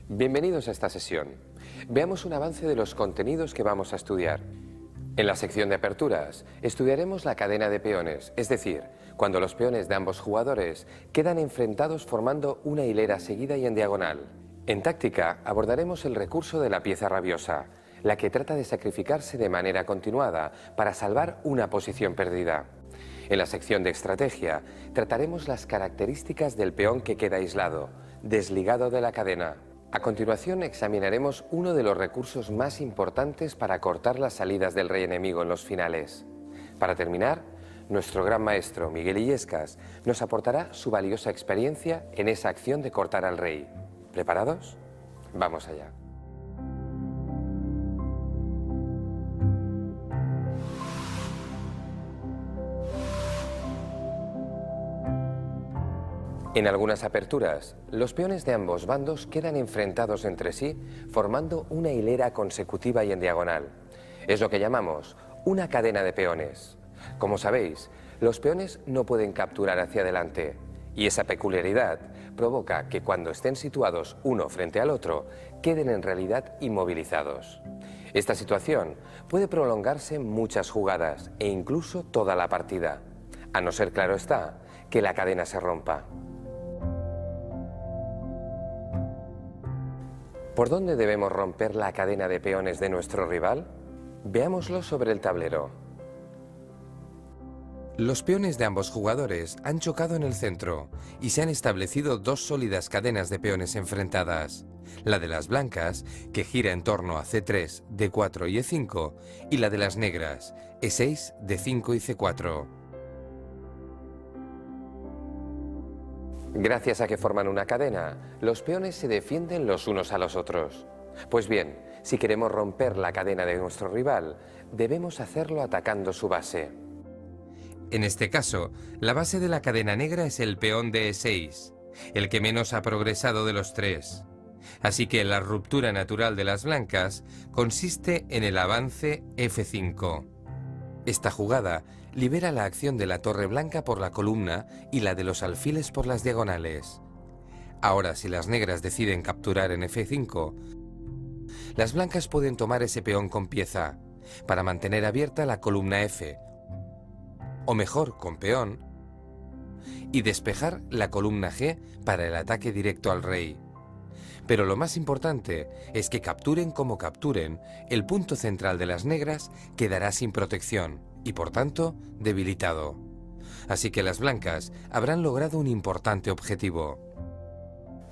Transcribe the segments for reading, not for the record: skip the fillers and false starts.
Bienvenidos a esta sesión. Veamos un avance de los contenidos que vamos a estudiar. En la sección de aperturas, estudiaremos la cadena de peones, es decir, cuando los peones de ambos jugadores quedan enfrentados formando una hilera seguida y en diagonal. En táctica, abordaremos el recurso de la pieza rabiosa, la que trata de sacrificarse de manera continuada para salvar una posición perdida. En la sección de estrategia, trataremos las características del peón que queda aislado, desligado de la cadena. A continuación examinaremos uno de los recursos más importantes para cortar las salidas del rey enemigo en los finales. Para terminar, nuestro gran maestro Miguel Illescas nos aportará su valiosa experiencia en esa acción de cortar al rey. ¿Preparados? Vamos allá. En algunas aperturas, los peones de ambos bandos quedan enfrentados entre sí, formando una hilera consecutiva y en diagonal. Es lo que llamamos una cadena de peones. Como sabéis, los peones no pueden capturar hacia adelante, y esa peculiaridad provoca que cuando estén situados uno frente al otro, queden en realidad inmovilizados. Esta situación puede prolongarse muchas jugadas e incluso toda la partida, a no ser, claro está, que la cadena se rompa. ¿Por dónde debemos romper la cadena de peones de nuestro rival? Veámoslo sobre el tablero. Los peones de ambos jugadores han chocado en el centro y se han establecido dos sólidas cadenas de peones enfrentadas. La de las blancas, que gira en torno a C3, D4 y E5, y la de las negras, E6, D5 y C4. Gracias a que forman una cadena, los peones se defienden los unos a los otros. Pues bien, si queremos romper la cadena de nuestro rival, debemos hacerlo atacando su base. En este caso, la base de la cadena negra es el peón de E6, el que menos ha progresado de los tres. Así que la ruptura natural de las blancas consiste en el avance F5. Esta jugada libera la acción de la torre blanca por la columna y la de los alfiles por las diagonales. Ahora, si las negras deciden capturar en F5, las blancas pueden tomar ese peón con pieza para mantener abierta la columna F, o mejor, con peón, y despejar la columna G para el ataque directo al rey. Pero lo más importante es que capturen como capturen, el punto central de las negras quedará sin protección y por tanto debilitado. Así que las blancas habrán logrado un importante objetivo.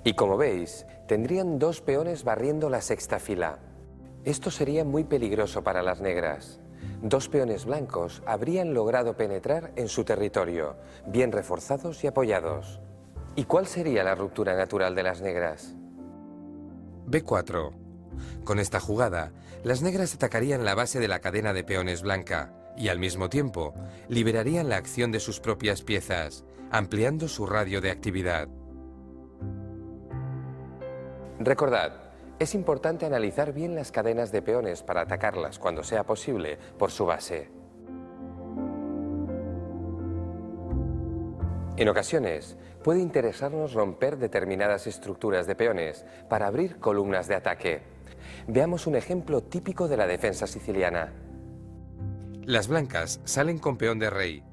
Y como veis, tendrían dos peones barriendo la sexta fila. Esto sería muy peligroso para las negras. Dos peones blancos habrían logrado penetrar en su territorio, bien reforzados y apoyados. ¿Y cuál sería la ruptura natural de las negras? B4. Con esta jugada, las negras atacarían la base de la cadena de peones blanca y al mismo tiempo liberarían la acción de sus propias piezas, ampliando su radio de actividad. Recordad, es importante analizar bien las cadenas de peones para atacarlas cuando sea posible por su base. En ocasiones, puede interesarnos romper determinadas estructuras de peones para abrir columnas de ataque. Veamos un ejemplo típico de la defensa siciliana. Las blancas salen con peón de rey.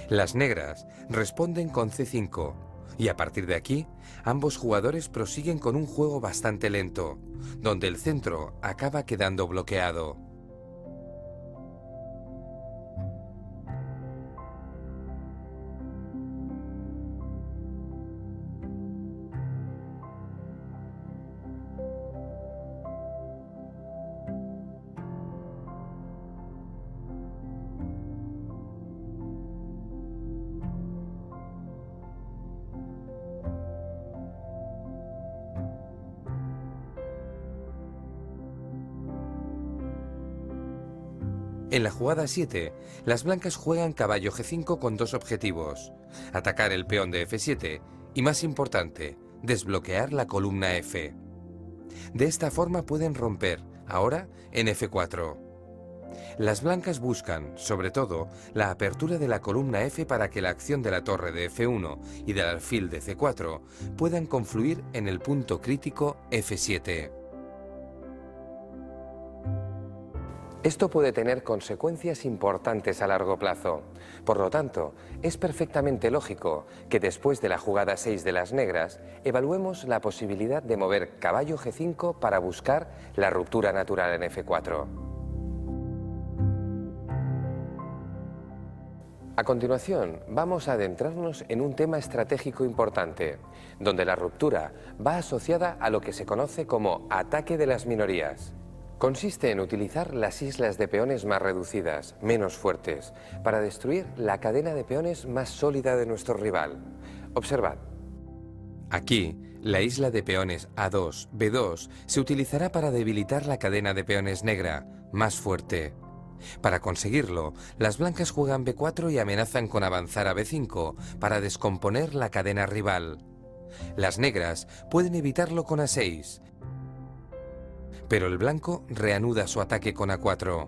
Las negras responden con C5 y a partir de aquí, ambos jugadores prosiguen con un juego bastante lento, donde el centro acaba quedando bloqueado. En la jugada 7, las blancas juegan caballo G5 con dos objetivos: atacar el peón de F7 y, más importante, desbloquear la columna F. De esta forma pueden romper, ahora, en F4. Las blancas buscan, sobre todo, la apertura de la columna F para que la acción de la torre de F1 y del alfil de C4 puedan confluir en el punto crítico F7. Esto puede tener consecuencias importantes a largo plazo. Por lo tanto, es perfectamente lógico que después de la jugada 6 de las negras, evaluemos la posibilidad de mover caballo G5 para buscar la ruptura natural en F4. A continuación, vamos a adentrarnos en un tema estratégico importante, donde la ruptura va asociada a lo que se conoce como ataque de las minorías. Consiste en utilizar las islas de peones más reducidas, menos fuertes, para destruir la cadena de peones más sólida de nuestro rival. Observad. Aquí, la isla de peones A2, B2 se utilizará para debilitar la cadena de peones negra, más fuerte. Para conseguirlo, las blancas juegan B4 y amenazan con avanzar a B5 para descomponer la cadena rival. Las negras pueden evitarlo con A6, pero el blanco reanuda su ataque con A4.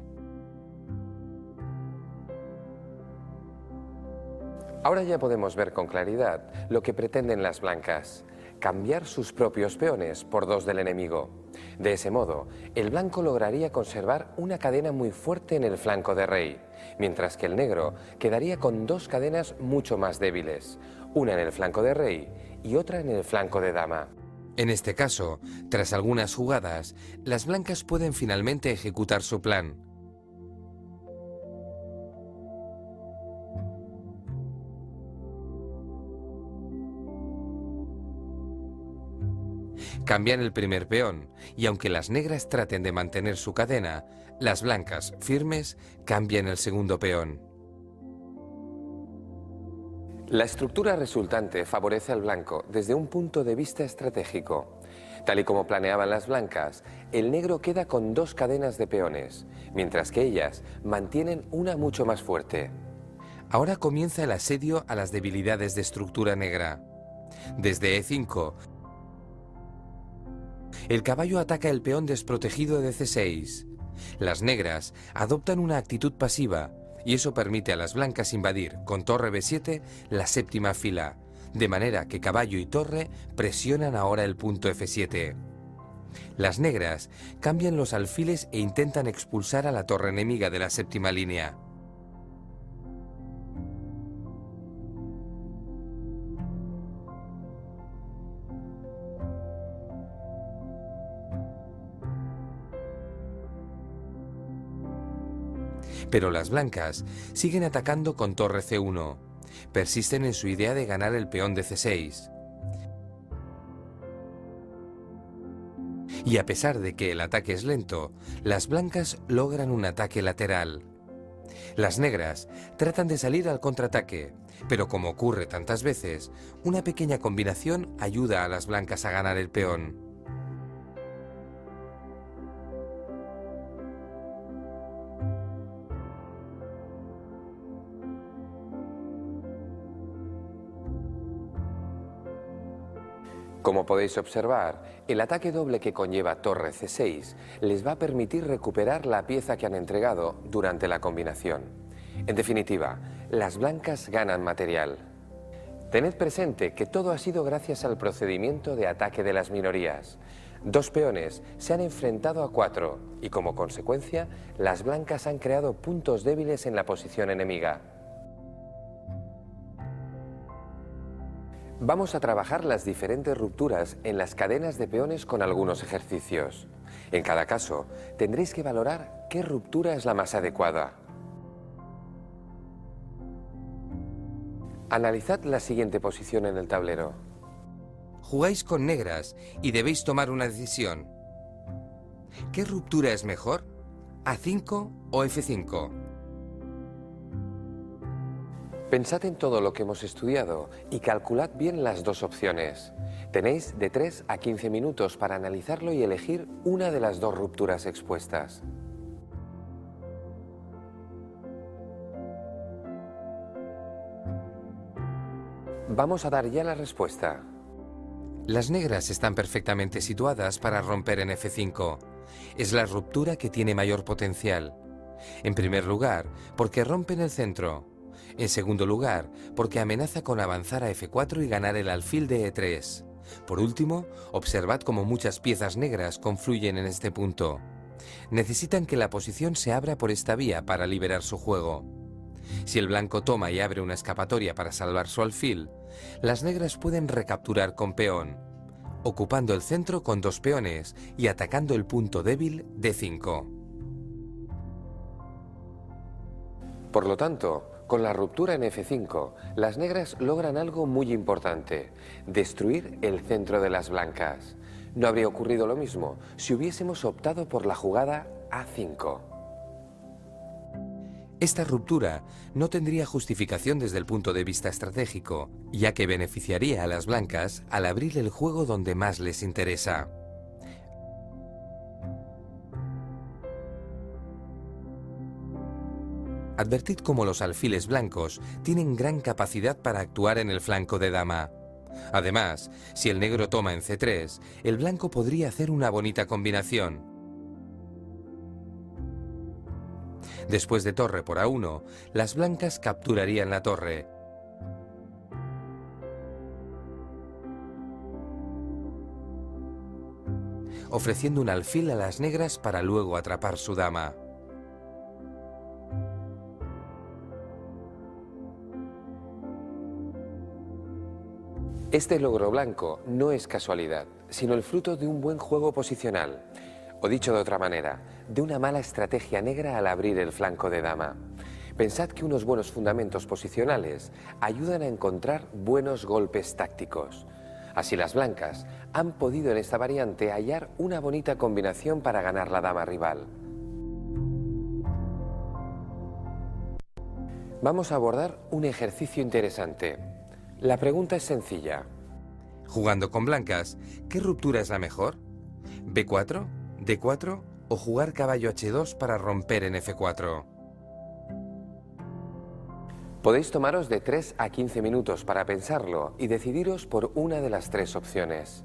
Ahora ya podemos ver con claridad lo que pretenden las blancas: cambiar sus propios peones por dos del enemigo. De ese modo, el blanco lograría conservar una cadena muy fuerte en el flanco de rey, mientras que el negro quedaría con dos cadenas mucho más débiles, una en el flanco de rey y otra en el flanco de dama. En este caso, tras algunas jugadas, las blancas pueden finalmente ejecutar su plan. Cambian el primer peón, y aunque las negras traten de mantener su cadena, las blancas, firmes, cambian el segundo peón. La estructura resultante favorece al blanco desde un punto de vista estratégico. Tal y como planeaban las blancas, el negro queda con dos cadenas de peones, mientras que ellas mantienen una mucho más fuerte. Ahora comienza el asedio a las debilidades de estructura negra. Desde E5, el caballo ataca el peón desprotegido de C6. Las negras adoptan una actitud pasiva, y eso permite a las blancas invadir con torre B7 la séptima fila, de manera que caballo y torre presionan ahora el punto F7. Las negras cambian los alfiles e intentan expulsar a la torre enemiga de la séptima línea. Pero las blancas siguen atacando con torre C1. Persisten en su idea de ganar el peón de C6. Y a pesar de que el ataque es lento, las blancas logran un ataque lateral. Las negras tratan de salir al contraataque, pero como ocurre tantas veces, una pequeña combinación ayuda a las blancas a ganar el peón. Como podéis observar, el ataque doble que conlleva torre C6 les va a permitir recuperar la pieza que han entregado durante la combinación. En definitiva, las blancas ganan material. Tened presente que todo ha sido gracias al procedimiento de ataque de las minorías. Dos peones se han enfrentado a cuatro y como consecuencia, las blancas han creado puntos débiles en la posición enemiga. Vamos a trabajar las diferentes rupturas en las cadenas de peones con algunos ejercicios. En cada caso, tendréis que valorar qué ruptura es la más adecuada. Analizad la siguiente posición en el tablero. Jugáis con negras y debéis tomar una decisión. ¿Qué ruptura es mejor? ¿A5 o F5? Pensad en todo lo que hemos estudiado y calculad bien las dos opciones. Tenéis de 3 a 15 minutos para analizarlo y elegir una de las dos rupturas expuestas. Vamos a dar ya la respuesta. Las negras están perfectamente situadas para romper en F5. Es la ruptura que tiene mayor potencial. En primer lugar, porque rompen el centro. En segundo lugar, porque amenaza con avanzar a F4 y ganar el alfil de E3. Por último, observad cómo muchas piezas negras confluyen en este punto. Necesitan que la posición se abra por esta vía para liberar su juego. Si el blanco toma y abre una escapatoria para salvar su alfil, las negras pueden recapturar con peón, ocupando el centro con 2 peones y atacando el punto débil D5. Por lo tanto, con la ruptura en F5, las negras logran algo muy importante: destruir el centro de las blancas. No habría ocurrido lo mismo si hubiésemos optado por la jugada A5. Esta ruptura no tendría justificación desde el punto de vista estratégico, ya que beneficiaría a las blancas al abrir el juego donde más les interesa. Advertid cómo los alfiles blancos tienen gran capacidad para actuar en el flanco de dama. Además, si el negro toma en C3, el blanco podría hacer una bonita combinación. Después de torre por A1, las blancas capturarían la torre. Ofreciendo un alfil a las negras para luego atrapar su dama. Este logro blanco no es casualidad, sino el fruto de un buen juego posicional. O dicho de otra manera, de una mala estrategia negra al abrir el flanco de dama. Pensad que unos buenos fundamentos posicionales ayudan a encontrar buenos golpes tácticos. Así las blancas han podido en esta variante hallar una bonita combinación para ganar la dama rival. Vamos a abordar un ejercicio interesante. La pregunta es sencilla. Jugando con blancas, ¿qué ruptura es la mejor? ¿B4? ¿D4? ¿O jugar caballo H2 para romper en F4? Podéis tomaros de 3 a 15 minutos para pensarlo y decidiros por una de las 3 opciones.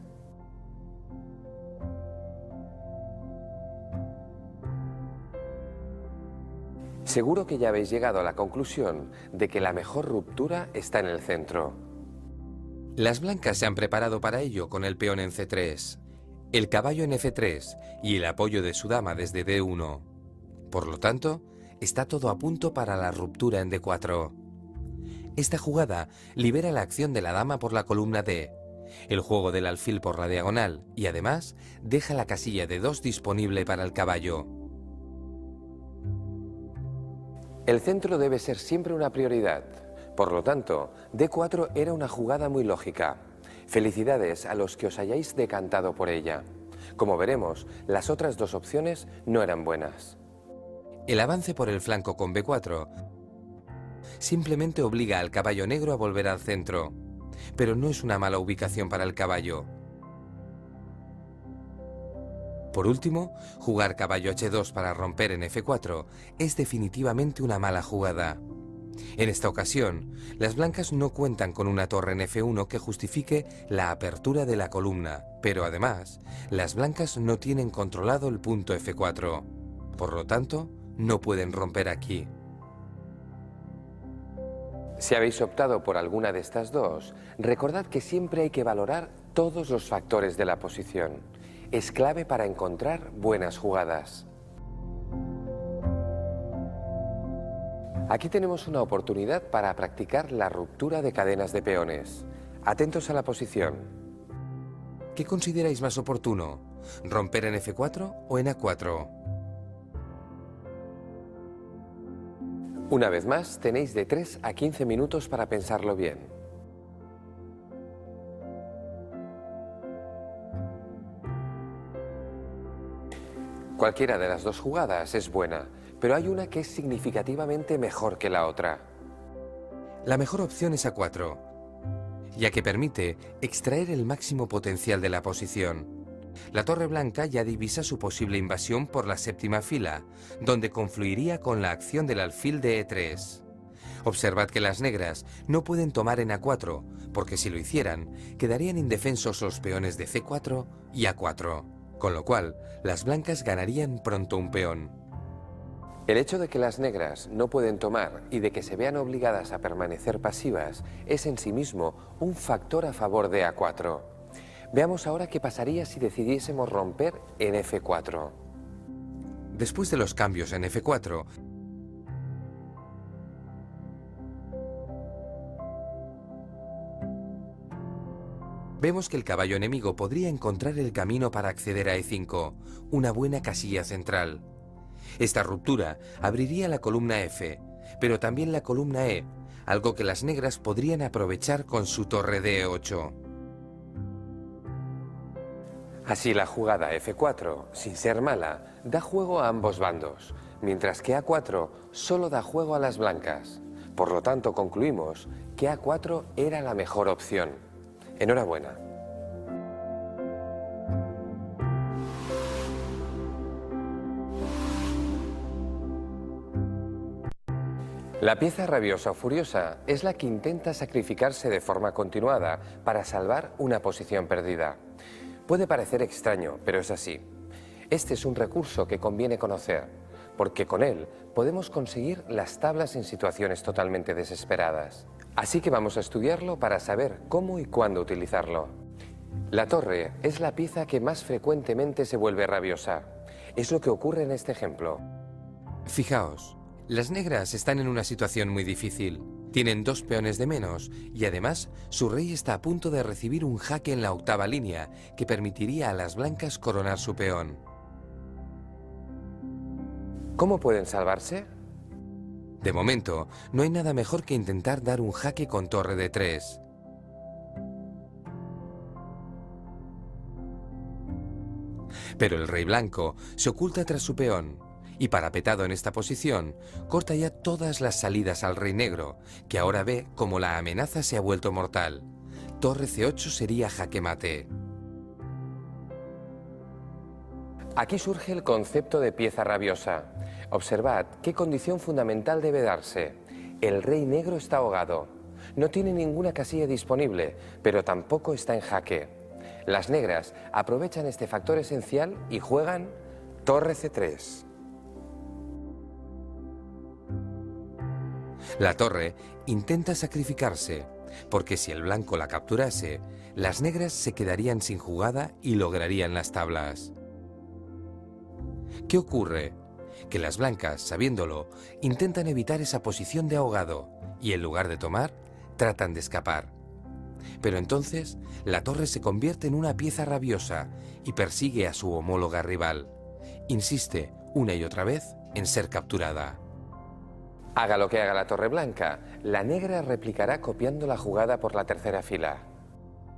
Seguro que ya habéis llegado a la conclusión de que la mejor ruptura está en el centro. Las blancas se han preparado para ello con el peón en C3, el caballo en F3 y el apoyo de su dama desde D1. Por lo tanto, está todo a punto para la ruptura en D4. Esta jugada libera la acción de la dama por la columna D, el juego del alfil por la diagonal y además deja la casilla D2 disponible para el caballo. El centro debe ser siempre una prioridad. Por lo tanto, D4 era una jugada muy lógica. Felicidades a los que os hayáis decantado por ella. Como veremos, las otras 2 opciones no eran buenas. El avance por el flanco con B4 simplemente obliga al caballo negro a volver al centro, pero no es una mala ubicación para el caballo. Por último, jugar caballo H2 para romper en F4 es definitivamente una mala jugada. En esta ocasión, las blancas no cuentan con una torre en F1 que justifique la apertura de la columna, pero además, las blancas no tienen controlado el punto F4. Por lo tanto, no pueden romper aquí. Si habéis optado por alguna de estas 2, recordad que siempre hay que valorar todos los factores de la posición. Es clave para encontrar buenas jugadas. Aquí tenemos una oportunidad para practicar la ruptura de cadenas de peones. Atentos a la posición. ¿Qué consideráis más oportuno? ¿Romper en F4 o en A4? Una vez más, tenéis de 3 a 15 minutos para pensarlo bien. Cualquiera de las 2 jugadas es buena, pero hay una que es significativamente mejor que la otra. La mejor opción es A4, ya que permite extraer el máximo potencial de la posición. La torre blanca ya divisa su posible invasión por la séptima fila, donde confluiría con la acción del alfil de E3. Observad que las negras no pueden tomar en A4, porque si lo hicieran, quedarían indefensos los peones de C4 y A4, con lo cual las blancas ganarían pronto un peón. El hecho de que las negras no pueden tomar y de que se vean obligadas a permanecer pasivas es en sí mismo un factor a favor de A4. Veamos ahora qué pasaría si decidiésemos romper en F4. Después de los cambios en F4, vemos que el caballo enemigo podría encontrar el camino para acceder a E5, una buena casilla central. Esta ruptura abriría la columna F, pero también la columna E, algo que las negras podrían aprovechar con su torre de E8. Así la jugada F4, sin ser mala, da juego a ambos bandos, mientras que A4 solo da juego a las blancas. Por lo tanto, concluimos que A4 era la mejor opción. Enhorabuena. La pieza rabiosa o furiosa es la que intenta sacrificarse de forma continuada para salvar una posición perdida. Puede parecer extraño, pero es así. Este es un recurso que conviene conocer, porque con él podemos conseguir las tablas en situaciones totalmente desesperadas. Así que vamos a estudiarlo para saber cómo y cuándo utilizarlo. La torre es la pieza que más frecuentemente se vuelve rabiosa. Es lo que ocurre en este ejemplo. Fijaos, las negras están en una situación muy difícil. Tienen 2 peones de menos y además su rey está a punto de recibir un jaque en la octava línea que permitiría a las blancas coronar su peón. ¿Cómo pueden salvarse? De momento, no hay nada mejor que intentar dar un jaque con torre de 3. Pero el rey blanco se oculta tras su peón y, parapetado en esta posición, corta ya todas las salidas al rey negro, que ahora ve como la amenaza se ha vuelto mortal. Torre C8 sería jaque mate. Aquí surge el concepto de pieza rabiosa. Observad qué condición fundamental debe darse. El rey negro está ahogado. No tiene ninguna casilla disponible, pero tampoco está en jaque. Las negras aprovechan este factor esencial y juegan torre C3. La torre intenta sacrificarse, porque si el blanco la capturase, las negras se quedarían sin jugada y lograrían las tablas. ¿Qué ocurre? Que las blancas, sabiéndolo, intentan evitar esa posición de ahogado y en lugar de tomar, tratan de escapar. Pero entonces, la torre se convierte en una pieza rabiosa y persigue a su homóloga rival. Insiste una y otra vez en ser capturada. Haga lo que haga la torre blanca, la negra replicará copiando la jugada por la tercera fila.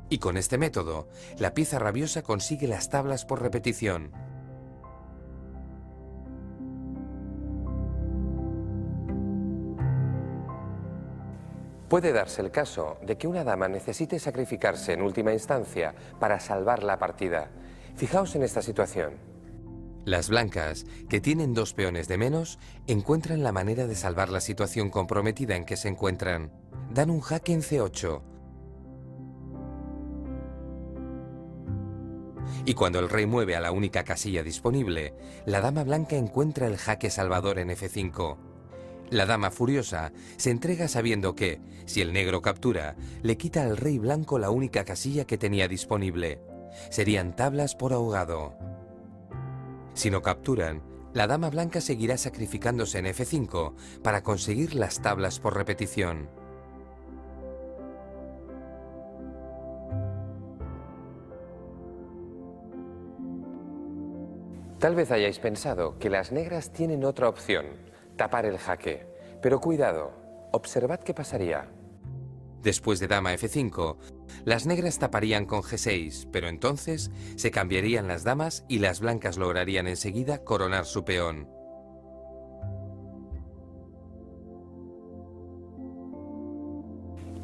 Y con este método, la pieza rabiosa consigue las tablas por repetición. Puede darse el caso de que una dama necesite sacrificarse en última instancia para salvar la partida. Fijaos en esta situación. Las blancas, que tienen 2 peones de menos, encuentran la manera de salvar la situación comprometida en que se encuentran. Dan un jaque en C8. Y cuando el rey mueve a la única casilla disponible, la dama blanca encuentra el jaque salvador en F5. La dama furiosa se entrega sabiendo que, si el negro captura, le quita al rey blanco la única casilla que tenía disponible. Serían tablas por ahogado. Si no capturan, la dama blanca seguirá sacrificándose en F5 para conseguir las tablas por repetición. Tal vez hayáis pensado que las negras tienen otra opción, tapar el jaque. Pero cuidado, observad qué pasaría. Después de dama F5, las negras taparían con G6, pero entonces se cambiarían las damas y las blancas lograrían enseguida coronar su peón.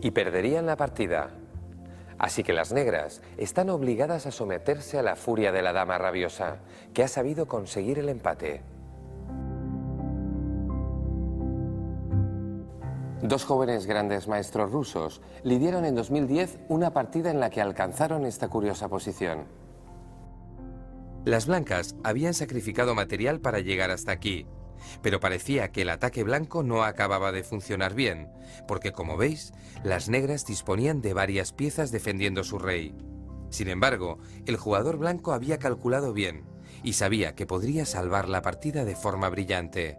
Y perderían la partida. Así que las negras están obligadas a someterse a la furia de la dama rabiosa, que ha sabido conseguir el empate. Dos jóvenes grandes maestros rusos lidiaron en 2010 una partida en la que alcanzaron esta curiosa posición. Las blancas habían sacrificado material para llegar hasta aquí, Pero parecía que el ataque blanco no acababa de funcionar bien, porque como veis, las negras disponían de varias piezas defendiendo su rey. Sin embargo, el jugador blanco había calculado bien y sabía que podría salvar la partida de forma brillante.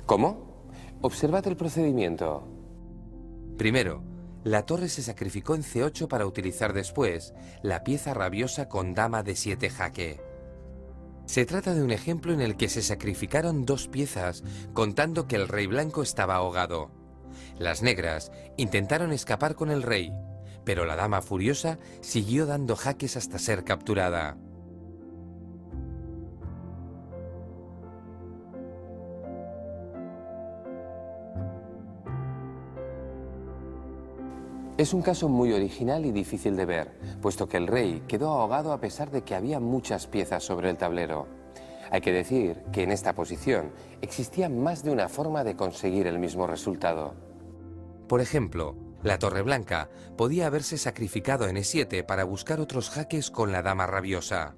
¿Cómo? Observad el procedimiento. Primero, la torre se sacrificó en C8 para utilizar después la pieza rabiosa con dama de 7 jaque. Se trata de un ejemplo en el que se sacrificaron 2 piezas contando que el rey blanco estaba ahogado. Las negras intentaron escapar con el rey, pero la dama furiosa siguió dando jaques hasta ser capturada. Es un caso muy original y difícil de ver, puesto que el rey quedó ahogado a pesar de que había muchas piezas sobre el tablero. Hay que decir que en esta posición existía más de una forma de conseguir el mismo resultado. Por ejemplo, la torre blanca podía haberse sacrificado en E7 para buscar otros jaques con la dama rabiosa.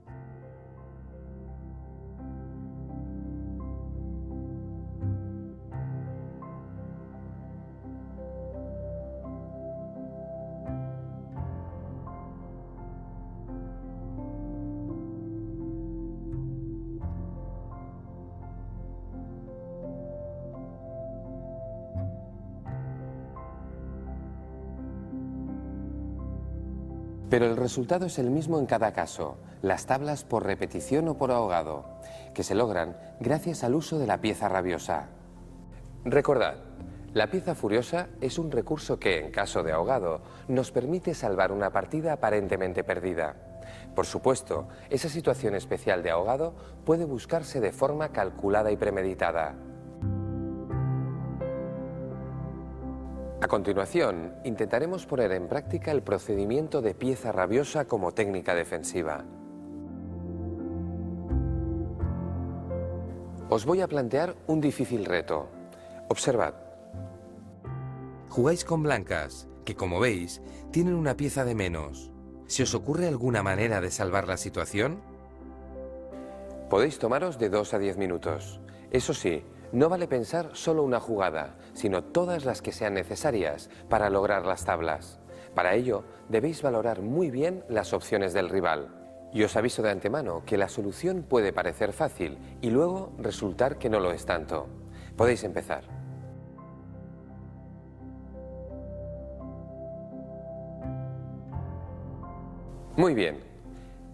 Pero el resultado es el mismo en cada caso, las tablas por repetición o por ahogado, que se logran gracias al uso de la pieza rabiosa. Recordad, la pieza furiosa es un recurso que, en caso de ahogado, nos permite salvar una partida aparentemente perdida. Por supuesto, esa situación especial de ahogado puede buscarse de forma calculada y premeditada. A continuación, intentaremos poner en práctica el procedimiento de pieza rabiosa como técnica defensiva. Os voy a plantear un difícil reto. Observad. Jugáis con blancas, que como veis, tienen una pieza de menos. ¿Se os ocurre alguna manera de salvar la situación? Podéis tomaros de 2 a 10 minutos. Eso sí, no vale pensar solo una jugada, sino todas las que sean necesarias para lograr las tablas. Para ello, debéis valorar muy bien las opciones del rival. Y os aviso de antemano que la solución puede parecer fácil y luego resultar que no lo es tanto. Podéis empezar. Muy bien.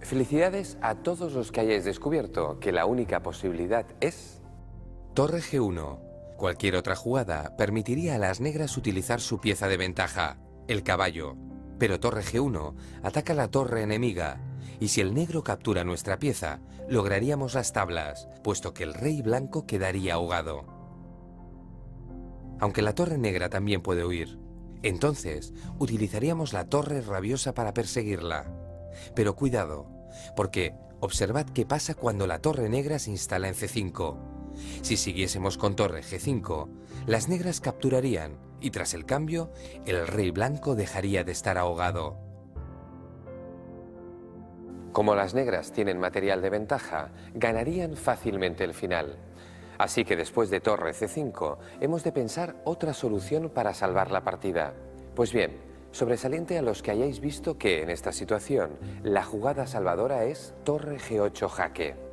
Felicidades a todos los que hayáis descubierto que la única posibilidad es... Torre G1. Cualquier otra jugada permitiría a las negras utilizar su pieza de ventaja, el caballo. Pero Torre G1 ataca la torre enemiga, y si el negro captura nuestra pieza, lograríamos las tablas, puesto que el rey blanco quedaría ahogado. Aunque la torre negra también puede huir, entonces utilizaríamos la torre rabiosa para perseguirla. Pero cuidado, porque observad qué pasa cuando la torre negra se instala en C5. Si siguiésemos con torre G5, las negras capturarían y tras el cambio, el rey blanco dejaría de estar ahogado. Como las negras tienen material de ventaja, ganarían fácilmente el final. Así que después de torre C5, hemos de pensar otra solución para salvar la partida. Pues bien, sobresaliente a los que hayáis visto que en esta situación la jugada salvadora es torre G8 jaque.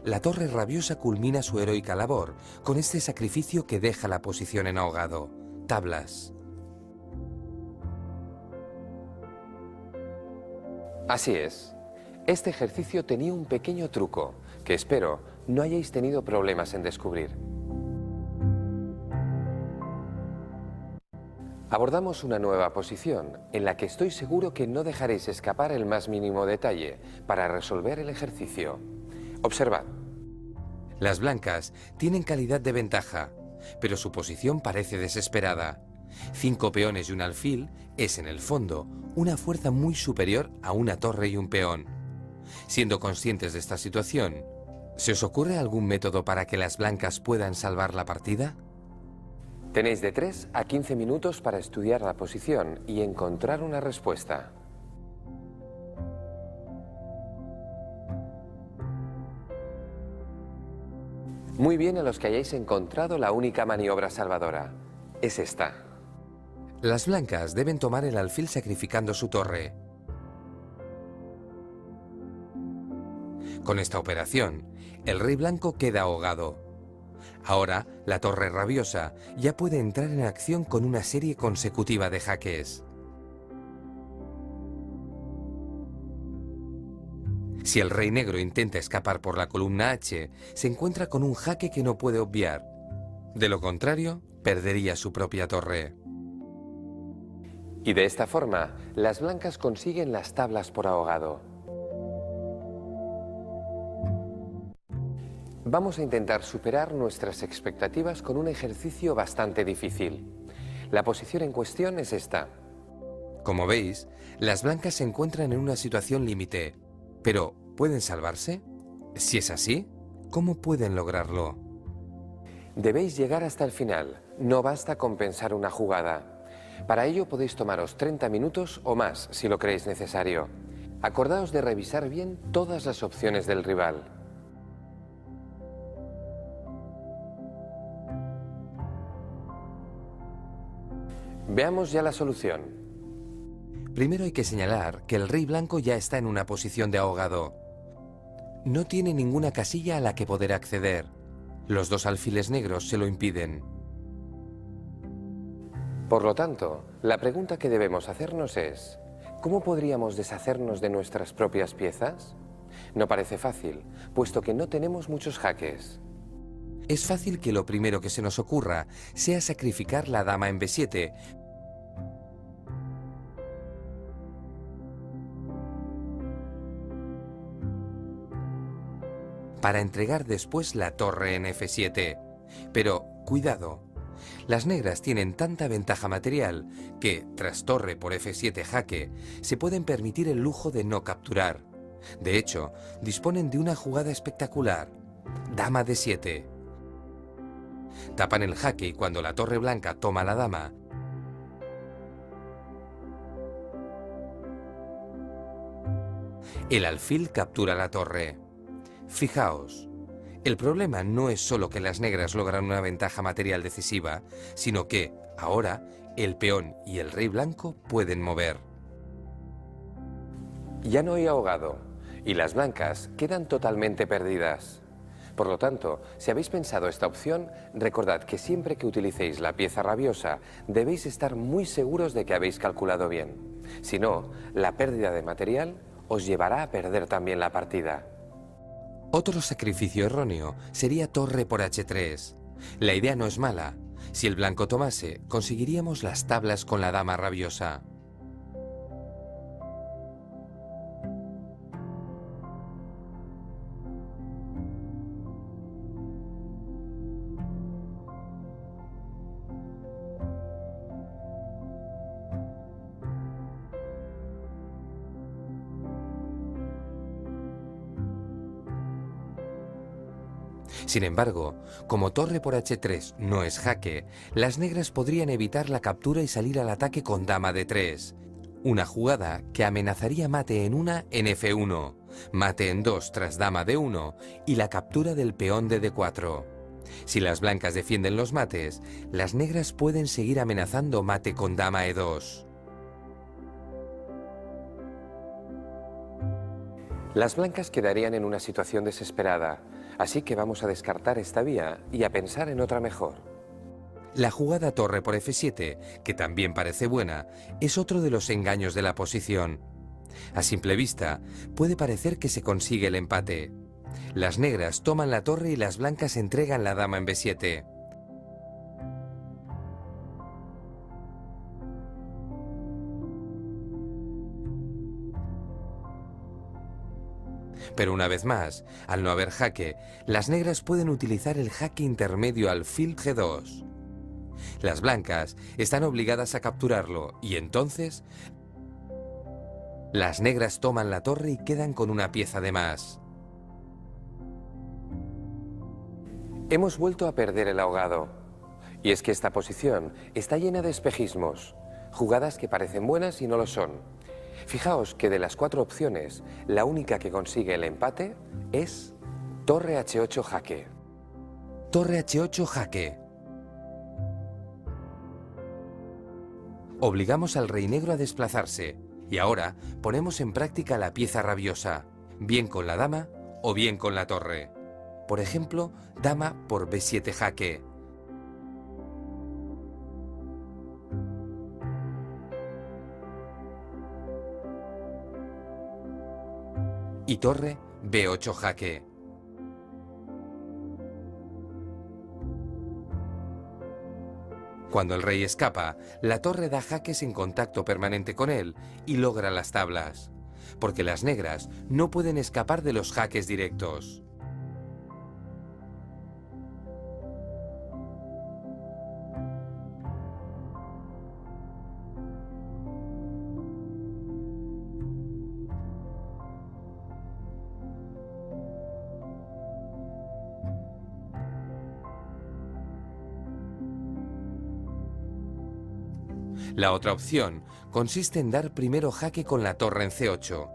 La torre rabiosa culmina su heroica labor con este sacrificio que deja la posición en ahogado. Tablas. Así es. Este ejercicio tenía un pequeño truco que espero no hayáis tenido problemas en descubrir. Abordamos una nueva posición en la que estoy seguro que no dejaréis escapar el más mínimo detalle para resolver el ejercicio. Observad. Las blancas tienen calidad de ventaja, pero su posición parece desesperada. 5 peones y un alfil es, en el fondo, una fuerza muy superior a una torre y un peón. Siendo conscientes de esta situación, ¿se os ocurre algún método para que las blancas puedan salvar la partida? Tenéis de 3 a 15 minutos para estudiar la posición y encontrar una respuesta. Muy bien a los que hayáis encontrado la única maniobra salvadora. Es esta. Las blancas deben tomar el alfil sacrificando su torre. Con esta operación, el rey blanco queda ahogado. Ahora, la torre rabiosa ya puede entrar en acción con una serie consecutiva de jaques. Si el rey negro intenta escapar por la columna H, se encuentra con un jaque que no puede obviar. De lo contrario, perdería su propia torre. Y de esta forma, las blancas consiguen las tablas por ahogado. Vamos a intentar superar nuestras expectativas con un ejercicio bastante difícil. La posición en cuestión es esta. Como veis, las blancas se encuentran en una situación límite. Pero, ¿pueden salvarse? Si es así, ¿cómo pueden lograrlo? Debéis llegar hasta el final. No basta con pensar una jugada. Para ello podéis tomaros 30 minutos o más si lo creéis necesario. Acordaos de revisar bien todas las opciones del rival. Veamos ya la solución. Primero hay que señalar que el rey blanco ya está en una posición de ahogado. No tiene ninguna casilla a la que poder acceder. Los dos alfiles negros se lo impiden. Por lo tanto, la pregunta que debemos hacernos es: ¿cómo podríamos deshacernos de nuestras propias piezas? No parece fácil, puesto que no tenemos muchos jaques. Es fácil que lo primero que se nos ocurra sea sacrificar la dama en B7, para entregar después la torre en F7. Pero, cuidado, las negras tienen tanta ventaja material que, tras torre por F7 jaque, se pueden permitir el lujo de no capturar. De hecho, disponen de una jugada espectacular: dama D7. Tapan el jaque y cuando la torre blanca toma la dama, el alfil captura la torre. Fijaos, el problema no es solo que las negras logran una ventaja material decisiva, sino que, ahora, el peón y el rey blanco pueden mover. Ya no hay ahogado, y las blancas quedan totalmente perdidas. Por lo tanto, si habéis pensado esta opción, recordad que siempre que utilicéis la pieza rabiosa, debéis estar muy seguros de que habéis calculado bien. Si no, la pérdida de material os llevará a perder también la partida. Otro sacrificio erróneo sería torre por H3. La idea no es mala. Si el blanco tomase, conseguiríamos las tablas con la dama rabiosa. Sin embargo, como torre por H3 no es jaque, las negras podrían evitar la captura y salir al ataque con dama D3. Una jugada que amenazaría mate en una en F1, mate en 2 tras dama D1 y la captura del peón de D4. Si las blancas defienden los mates, las negras pueden seguir amenazando mate con dama E2. Las blancas quedarían en una situación desesperada, así que vamos a descartar esta vía y a pensar en otra mejor. La jugada torre por F7, que también parece buena, es otro de los engaños de la posición. A simple vista, puede parecer que se consigue el empate. Las negras toman la torre y las blancas entregan la dama en B7. Pero una vez más, al no haber jaque, las negras pueden utilizar el jaque intermedio alfil G2. Las blancas están obligadas a capturarlo y entonces las negras toman la torre y quedan con una pieza de más. Hemos vuelto a perder el ahogado. Y es que esta posición está llena de espejismos, jugadas que parecen buenas y no lo son. Fijaos que de las 4 opciones, la única que consigue el empate es torre H8 jaque. Torre H8 jaque. Obligamos al rey negro a desplazarse y ahora ponemos en práctica la pieza rabiosa, bien con la dama o bien con la torre. Por ejemplo, dama por B7 jaque. Y torre B8 jaque. Cuando el rey escapa, la torre da jaques en contacto permanente con él y logra las tablas, porque las negras no pueden escapar de los jaques directos. La otra opción consiste en dar primero jaque con la torre en C8.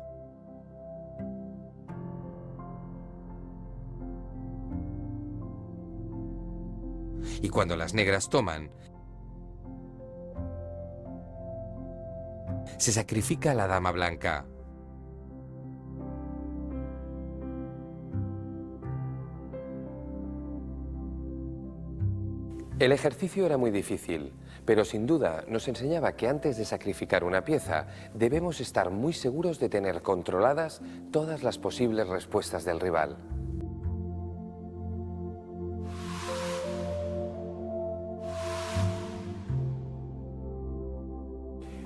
Y cuando las negras toman, se sacrifica a la dama blanca. El ejercicio era muy difícil, pero sin duda nos enseñaba que antes de sacrificar una pieza debemos estar muy seguros de tener controladas todas las posibles respuestas del rival.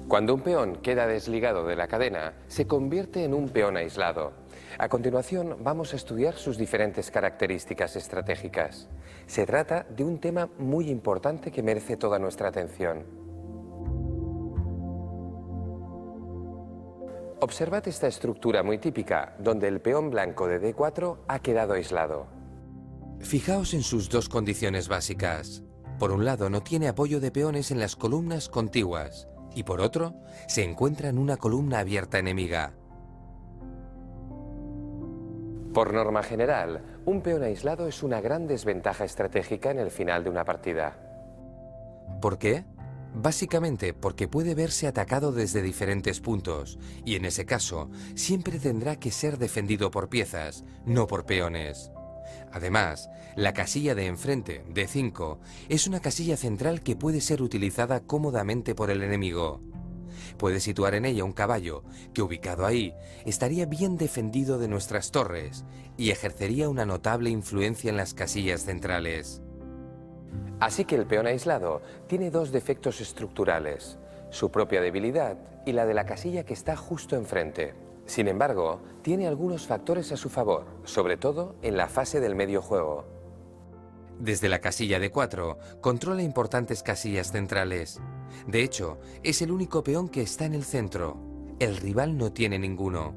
Cuando un peón queda desligado de la cadena, se convierte en un peón aislado. A continuación, vamos a estudiar sus diferentes características estratégicas. Se trata de un tema muy importante que merece toda nuestra atención. Observad esta estructura muy típica, donde el peón blanco de D4 ha quedado aislado. Fijaos en sus dos condiciones básicas. Por un lado, no tiene apoyo de peones en las columnas contiguas, y por otro, se encuentra en una columna abierta enemiga. Por norma general, un peón aislado es una gran desventaja estratégica en el final de una partida. ¿Por qué? Básicamente porque puede verse atacado desde diferentes puntos, y en ese caso siempre tendrá que ser defendido por piezas, no por peones. Además, la casilla de enfrente, D5, es una casilla central que puede ser utilizada cómodamente por el enemigo. Puede situar en ella un caballo que, ubicado ahí, estaría bien defendido de nuestras torres y ejercería una notable influencia en las casillas centrales. Así que el peón aislado tiene dos defectos estructurales, su propia debilidad y la de la casilla que está justo enfrente. Sin embargo, tiene algunos factores a su favor, sobre todo en la fase del medio juego. Desde la casilla D4 controla importantes casillas centrales. De hecho, es el único peón que está en el centro. El rival no tiene ninguno.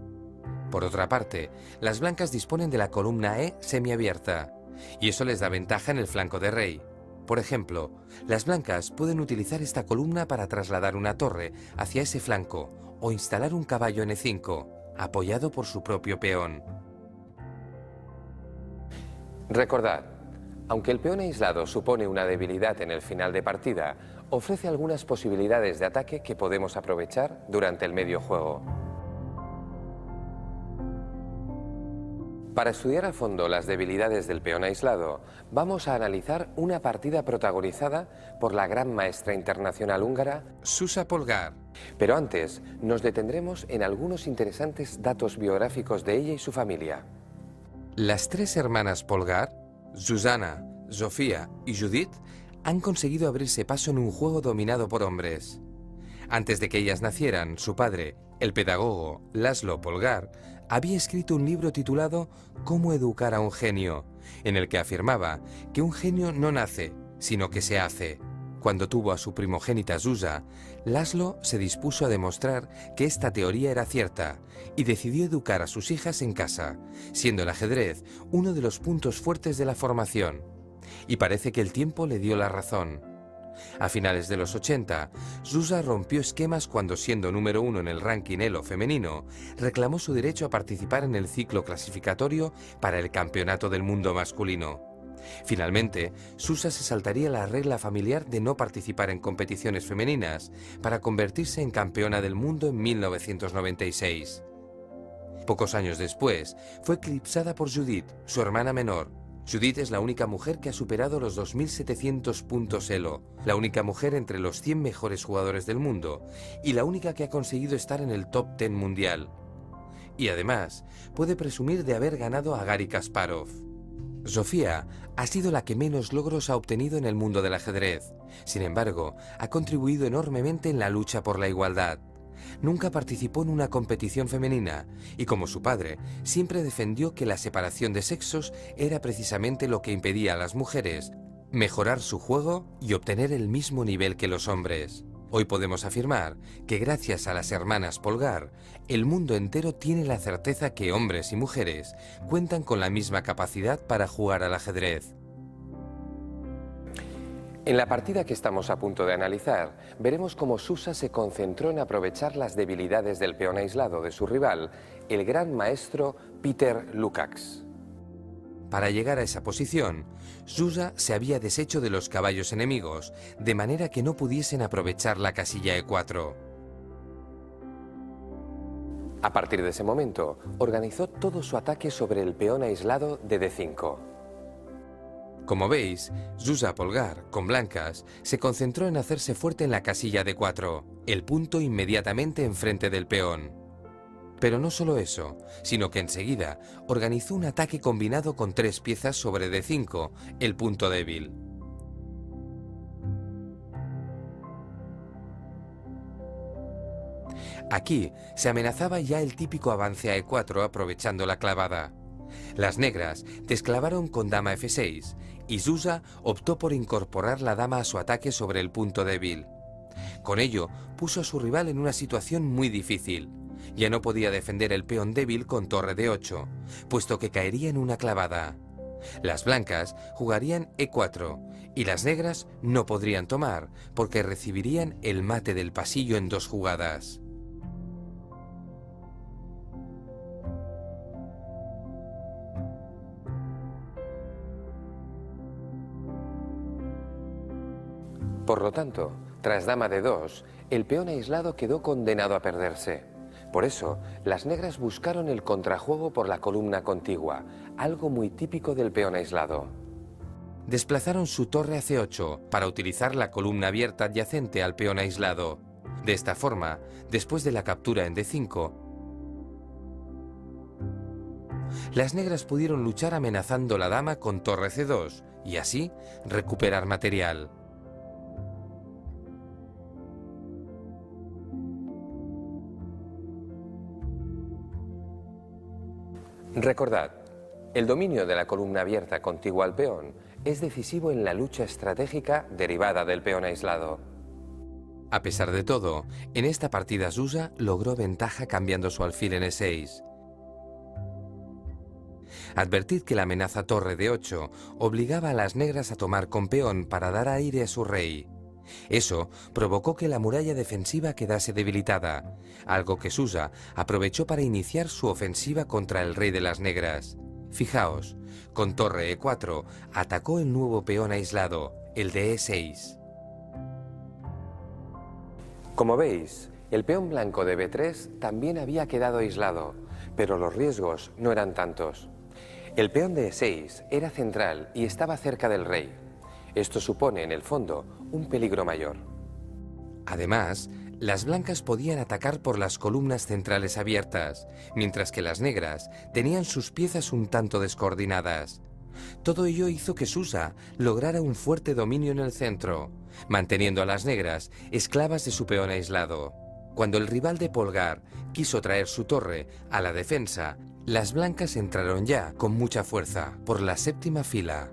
Por otra parte, las blancas disponen de la columna E semiabierta, y eso les da ventaja en el flanco de rey. Por ejemplo, las blancas pueden utilizar esta columna para trasladar una torre hacia ese flanco o instalar un caballo en E5, apoyado por su propio peón. Recordad, aunque el peón aislado supone una debilidad en el final de partida, ofrece algunas posibilidades de ataque que podemos aprovechar durante el medio juego. Para estudiar a fondo las debilidades del peón aislado, vamos a analizar una partida protagonizada por la gran maestra internacional húngara Zsuzsa Polgár. Pero antes nos detendremos en algunos interesantes datos biográficos de ella y su familia. Las tres hermanas Polgár, Zuzana, Sofía y Judith, han conseguido abrirse paso en un juego dominado por hombres. Antes de que ellas nacieran, su padre, el pedagogo László Polgár, había escrito un libro titulado Cómo educar a un genio, en el que afirmaba que un genio no nace, sino que se hace. Cuando tuvo a su primogénita Zsuzsa, László se dispuso a demostrar que esta teoría era cierta y decidió educar a sus hijas en casa, siendo el ajedrez uno de los puntos fuertes de la formación. Y parece que el tiempo le dio la razón. A finales de los 80, Zsuzsa rompió esquemas cuando, siendo número 1 en el ranking Elo femenino, reclamó su derecho a participar en el ciclo clasificatorio para el Campeonato del Mundo masculino. Finalmente, Susa se saltaría la regla familiar de no participar en competiciones femeninas para convertirse en campeona del mundo en 1996. Pocos años después, fue eclipsada por Judith, su hermana menor. Judith es la única mujer que ha superado los 2.700 puntos Elo, la única mujer entre los 100 mejores jugadores del mundo y la única que ha conseguido estar en el top 10 mundial. Y además, puede presumir de haber ganado a Garry Kasparov. Sofía ha sido la que menos logros ha obtenido en el mundo del ajedrez. Sin embargo, ha contribuido enormemente en la lucha por la igualdad. Nunca participó en una competición femenina y, como su padre, siempre defendió que la separación de sexos era precisamente lo que impedía a las mujeres mejorar su juego y obtener el mismo nivel que los hombres. Hoy podemos afirmar que gracias a las hermanas Polgar, el mundo entero tiene la certeza que hombres y mujeres cuentan con la misma capacidad para jugar al ajedrez. En la partida que estamos a punto de analizar, veremos cómo Susa se concentró en aprovechar las debilidades del peón aislado de su rival, el gran maestro Peter Lukács. Para llegar a esa posición, Susa se había deshecho de los caballos enemigos, de manera que no pudiesen aprovechar la casilla E4. A partir de ese momento, organizó todo su ataque sobre el peón aislado de D5. Como veis, Susa Polgar, con blancas, se concentró en hacerse fuerte en la casilla D4, el punto inmediatamente enfrente del peón. Pero no solo eso, sino que enseguida organizó un ataque combinado con 3 piezas sobre D5, el punto débil. Aquí se amenazaba ya el típico avance a E4 aprovechando la clavada. Las negras desclavaron con dama F6 y Susa optó por incorporar la dama a su ataque sobre el punto débil. Con ello puso a su rival en una situación muy difícil. Ya no podía defender el peón débil con torre D8, puesto que caería en una clavada. Las blancas jugarían E4 y las negras no podrían tomar porque recibirían el mate del pasillo en 2 jugadas. Por lo tanto, tras dama D2, el peón aislado quedó condenado a perderse. Por eso, las negras buscaron el contrajuego por la columna contigua, algo muy típico del peón aislado. Desplazaron su torre a C8 para utilizar la columna abierta adyacente al peón aislado. De esta forma, después de la captura en D5, las negras pudieron luchar amenazando la dama con torre C2 y así recuperar material. Recordad, el dominio de la columna abierta contigua al peón es decisivo en la lucha estratégica derivada del peón aislado. A pesar de todo, en esta partida Susa logró ventaja cambiando su alfil en E6. Advertid que la amenaza torre de 8 obligaba a las negras a tomar con peón para dar aire a su rey. Eso provocó que la muralla defensiva quedase debilitada, algo que Susa aprovechó para iniciar su ofensiva contra el rey de las negras. Fijaos, con torre E4 atacó el nuevo peón aislado, el de E6. Como veis, el peón blanco de B3 también había quedado aislado, pero los riesgos no eran tantos. El peón de E6 era central y estaba cerca del rey. Esto supone, en el fondo, un peligro mayor. Además, las blancas podían atacar por las columnas centrales abiertas, mientras que las negras tenían sus piezas un tanto descoordinadas. Todo ello hizo que Susa lograra un fuerte dominio en el centro, manteniendo a las negras esclavas de su peón aislado. Cuando el rival de Polgar quiso traer su torre a la defensa, las blancas entraron ya con mucha fuerza por la séptima fila.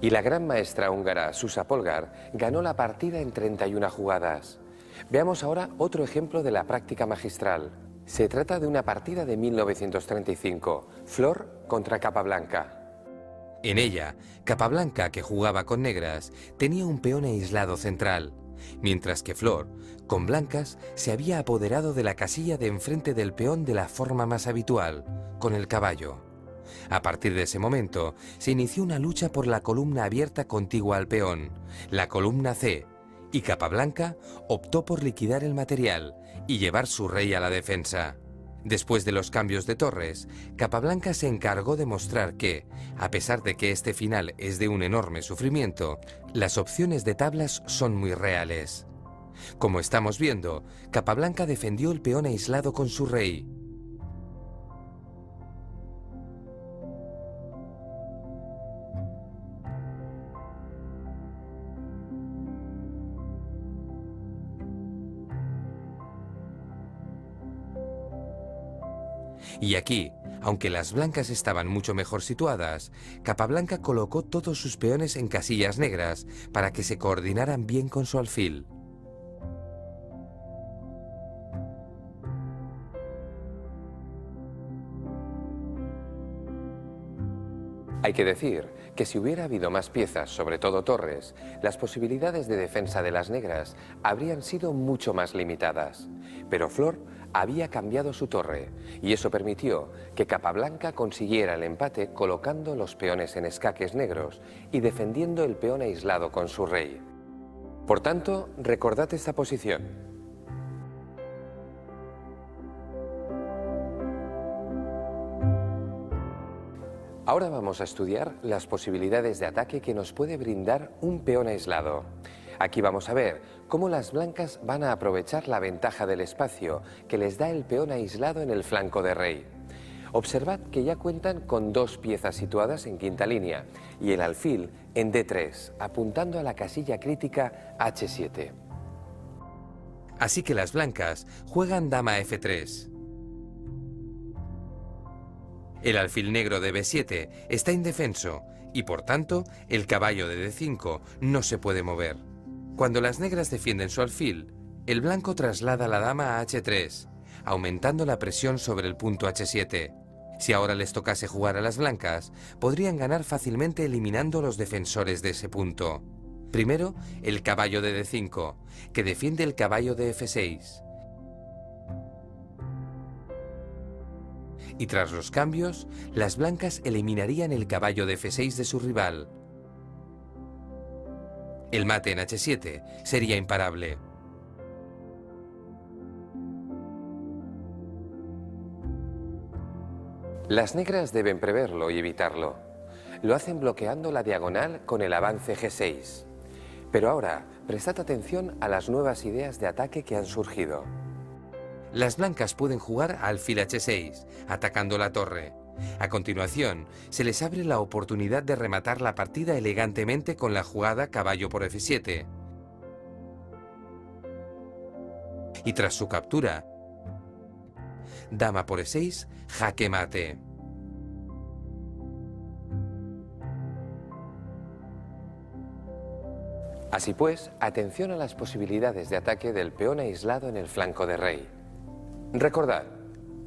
Y la gran maestra húngara Susa Polgar ganó la partida en 31 jugadas. Veamos ahora otro ejemplo de la práctica magistral. Se trata de una partida de 1935, Flor contra Capablanca. En ella, Capablanca, que jugaba con negras, tenía un peón aislado central, mientras que Flor, con blancas, se había apoderado de la casilla de enfrente del peón de la forma más habitual, con el caballo. A partir de ese momento, se inició una lucha por la columna abierta contigua al peón, la columna C, y Capablanca optó por liquidar el material y llevar su rey a la defensa. Después de los cambios de torres, Capablanca se encargó de mostrar que, a pesar de que este final es de un enorme sufrimiento, las opciones de tablas son muy reales. Como estamos viendo, Capablanca defendió el peón aislado con su rey. Y aquí, aunque las blancas estaban mucho mejor situadas, Capablanca colocó todos sus peones en casillas negras para que se coordinaran bien con su alfil. Hay que decir que si hubiera habido más piezas, sobre todo torres, las posibilidades de defensa de las negras habrían sido mucho más limitadas. Pero Flor había cambiado su torre y eso permitió que Capablanca consiguiera el empate colocando los peones en escaques negros y defendiendo el peón aislado con su rey. Por tanto, recordad esta posición. Ahora vamos a estudiar las posibilidades de ataque que nos puede brindar un peón aislado. Aquí vamos a ver cómo las blancas van a aprovechar la ventaja del espacio que les da el peón aislado en el flanco de rey. Observad que ya cuentan con dos piezas situadas en quinta línea y el alfil en D3, apuntando a la casilla crítica H7. Así que las blancas juegan dama F3. El alfil negro de B7 está indefenso y por tanto el caballo de D5 no se puede mover. Cuando las negras defienden su alfil, el blanco traslada la dama a H3, aumentando la presión sobre el punto H7. Si ahora les tocase jugar a las blancas, podrían ganar fácilmente eliminando los defensores de ese punto. Primero, el caballo de D5, que defiende el caballo de F6. Y tras los cambios, las blancas eliminarían el caballo de F6 de su rival. El mate en H7 sería imparable. Las negras deben preverlo y evitarlo. Lo hacen bloqueando la diagonal con el avance G6. Pero ahora, prestad atención a las nuevas ideas de ataque que han surgido. Las blancas pueden jugar a alfil H6, atacando la torre. A continuación, se les abre la oportunidad de rematar la partida elegantemente con la jugada caballo por F7. Y tras su captura, dama por E6, jaque mate. Así pues, atención a las posibilidades de ataque del peón aislado en el flanco de rey. Recordad,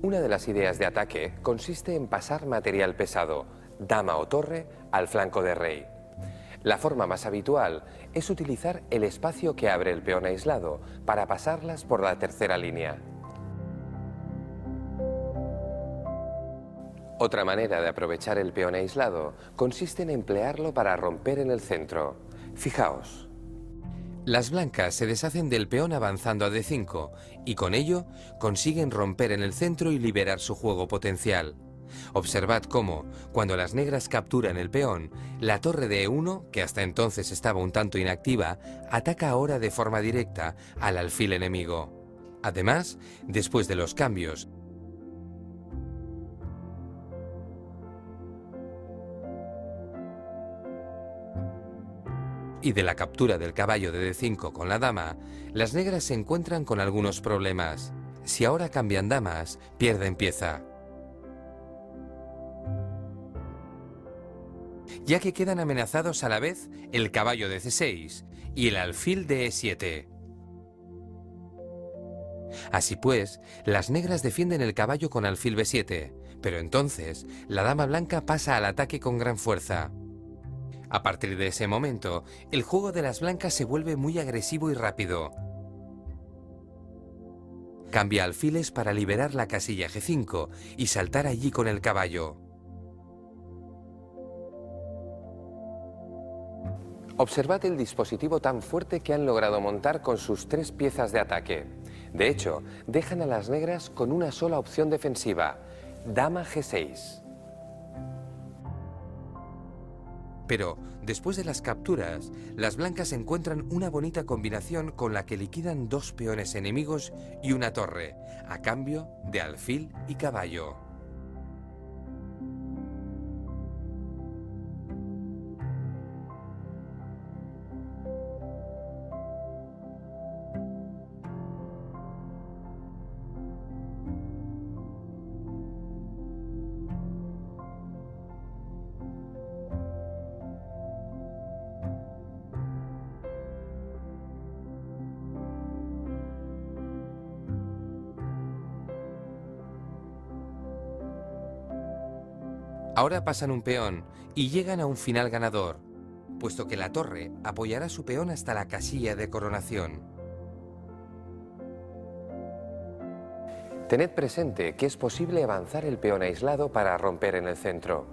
una de las ideas de ataque consiste en pasar material pesado, dama o torre, al flanco de rey. La forma más habitual es utilizar el espacio que abre el peón aislado para pasarlas por la tercera línea. Otra manera de aprovechar el peón aislado consiste en emplearlo para romper en el centro. Fijaos. Las blancas se deshacen del peón avanzando a D5 y con ello consiguen romper en el centro y liberar su juego potencial. Observad cómo, cuando las negras capturan el peón, la torre de E1, que hasta entonces estaba un tanto inactiva, ataca ahora de forma directa al alfil enemigo. Además, después de los cambios y de la captura del caballo de D5 con la dama, las negras se encuentran con algunos problemas. Si ahora cambian damas, pierden pieza, ya que quedan amenazados a la vez el caballo de C6 y el alfil de E7. Así pues, las negras defienden el caballo con alfil B7, pero entonces la dama blanca pasa al ataque con gran fuerza. A partir de ese momento, el juego de las blancas se vuelve muy agresivo y rápido. Cambia alfiles para liberar la casilla G5 y saltar allí con el caballo. Observad el dispositivo tan fuerte que han logrado montar con sus 3 piezas de ataque. De hecho, dejan a las negras con una sola opción defensiva, dama G6. Pero, después de las capturas, las blancas encuentran una bonita combinación con la que liquidan 2 peones enemigos y una torre, a cambio de alfil y caballo. Ahora pasan un peón y llegan a un final ganador, puesto que la torre apoyará su peón hasta la casilla de coronación. Tened presente que es posible avanzar el peón aislado para romper en el centro.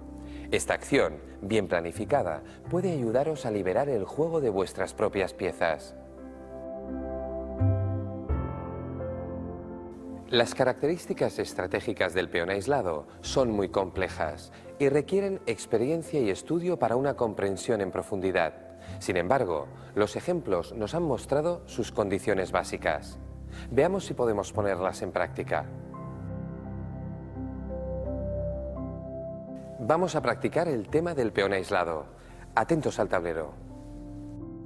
Esta acción, bien planificada, puede ayudaros a liberar el juego de vuestras propias piezas. Las características estratégicas del peón aislado son muy complejas y requieren experiencia y estudio para una comprensión en profundidad. Sin embargo, los ejemplos nos han mostrado sus condiciones básicas. Veamos si podemos ponerlas en práctica. Vamos a practicar el tema del peón aislado. Atentos al tablero.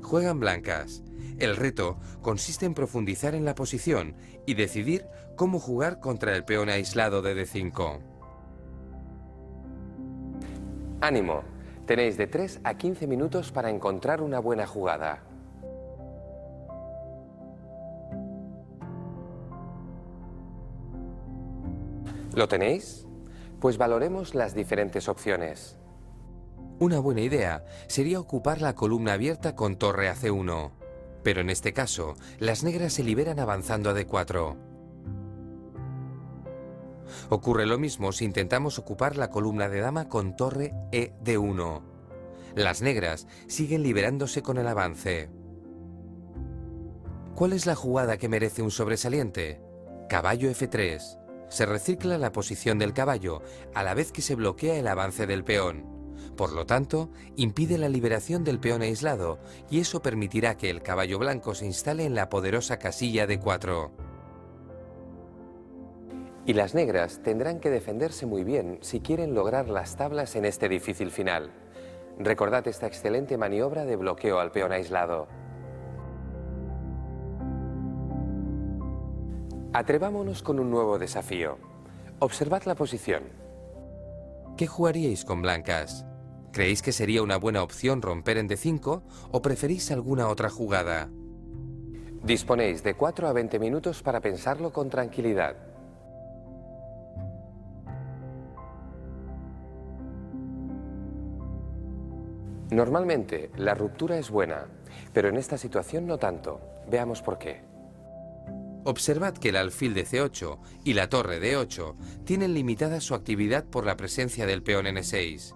Juegan blancas. El reto consiste en profundizar en la posición y decidir cómo jugar contra el peón aislado de D5. ¡Ánimo! Tenéis de 3 a 15 minutos para encontrar una buena jugada. ¿Lo tenéis? Pues valoremos las diferentes opciones. Una buena idea sería ocupar la columna abierta con torre a C1. Pero en este caso, las negras se liberan avanzando a D4. Ocurre lo mismo si intentamos ocupar la columna de dama con torre E D1. Las negras siguen liberándose con el avance. ¿Cuál es la jugada que merece un sobresaliente? Caballo F3. Se recicla la posición del caballo, a la vez que se bloquea el avance del peón. Por lo tanto, impide la liberación del peón aislado y eso permitirá que el caballo blanco se instale en la poderosa casilla D4. Y las negras tendrán que defenderse muy bien si quieren lograr las tablas en este difícil final. Recordad esta excelente maniobra de bloqueo al peón aislado. Atrevámonos con un nuevo desafío. Observad la posición. ¿Qué jugaríais con blancas? ¿Creéis que sería una buena opción romper en D5 o preferís alguna otra jugada? Disponéis de 4 a 20 minutos para pensarlo con tranquilidad. Normalmente, la ruptura es buena, pero en esta situación no tanto. Veamos por qué. Observad que el alfil de C8 y la torre de 8 tienen limitada su actividad por la presencia del peón N6.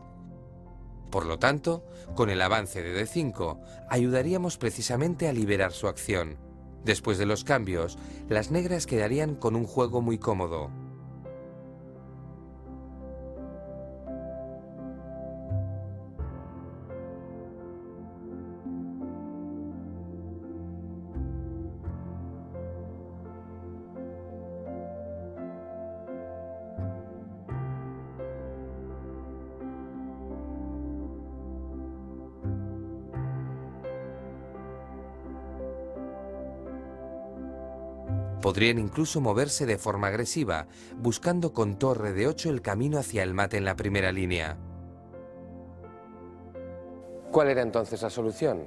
Por lo tanto, con el avance de D5, ayudaríamos precisamente a liberar su acción. Después de los cambios, las negras quedarían con un juego muy cómodo. Podrían incluso moverse de forma agresiva, buscando con torre de 8 el camino hacia el mate en la primera línea. ¿Cuál era entonces la solución?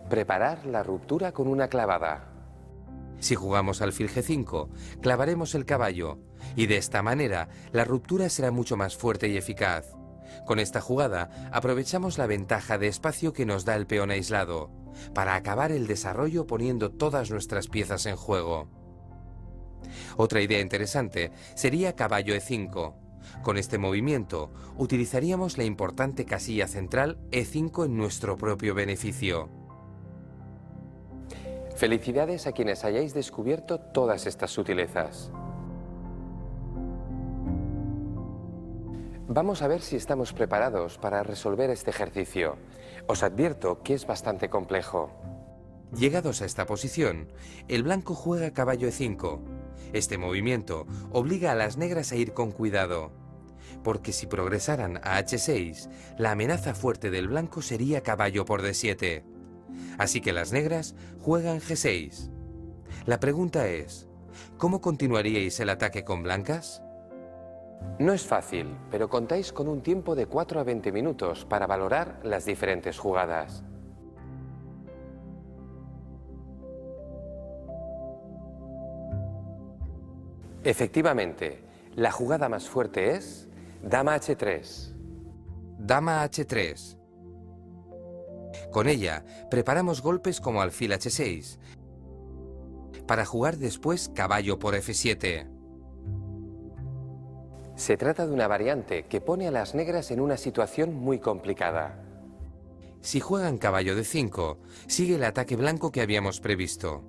Preparar la ruptura con una clavada. Si jugamos alfil G5, clavaremos el caballo, y de esta manera la ruptura será mucho más fuerte y eficaz. Con esta jugada aprovechamos la ventaja de espacio que nos da el peón aislado, para acabar el desarrollo poniendo todas nuestras piezas en juego. Otra idea interesante sería caballo E5. Con este movimiento, utilizaríamos la importante casilla central E5 en nuestro propio beneficio. Felicidades a quienes hayáis descubierto todas estas sutilezas. Vamos a ver si estamos preparados para resolver este ejercicio. Os advierto que es bastante complejo. Llegados a esta posición, el blanco juega caballo E5. Este movimiento obliga a las negras a ir con cuidado, porque si progresaran a H6, la amenaza fuerte del blanco sería caballo por D7. Así que las negras juegan G6. La pregunta es, ¿cómo continuaríais el ataque con blancas? No es fácil, pero contáis con un tiempo de 4 a 20 minutos para valorar las diferentes jugadas. Efectivamente, la jugada más fuerte es Dama H3. Dama H3. Con ella, preparamos golpes como alfil H6, para jugar después caballo por F7. Se trata de una variante que pone a las negras en una situación muy complicada. Si juegan caballo D5, sigue el ataque blanco que habíamos previsto.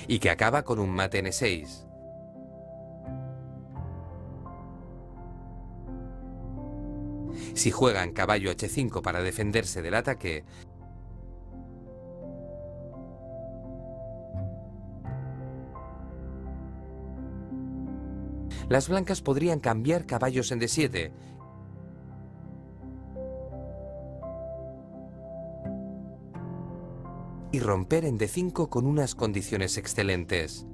Y que acaba con un mate N6. Si juegan caballo H5 para defenderse del ataque, las blancas podrían cambiar caballos en D7 y romper en D5 con unas condiciones excelentes.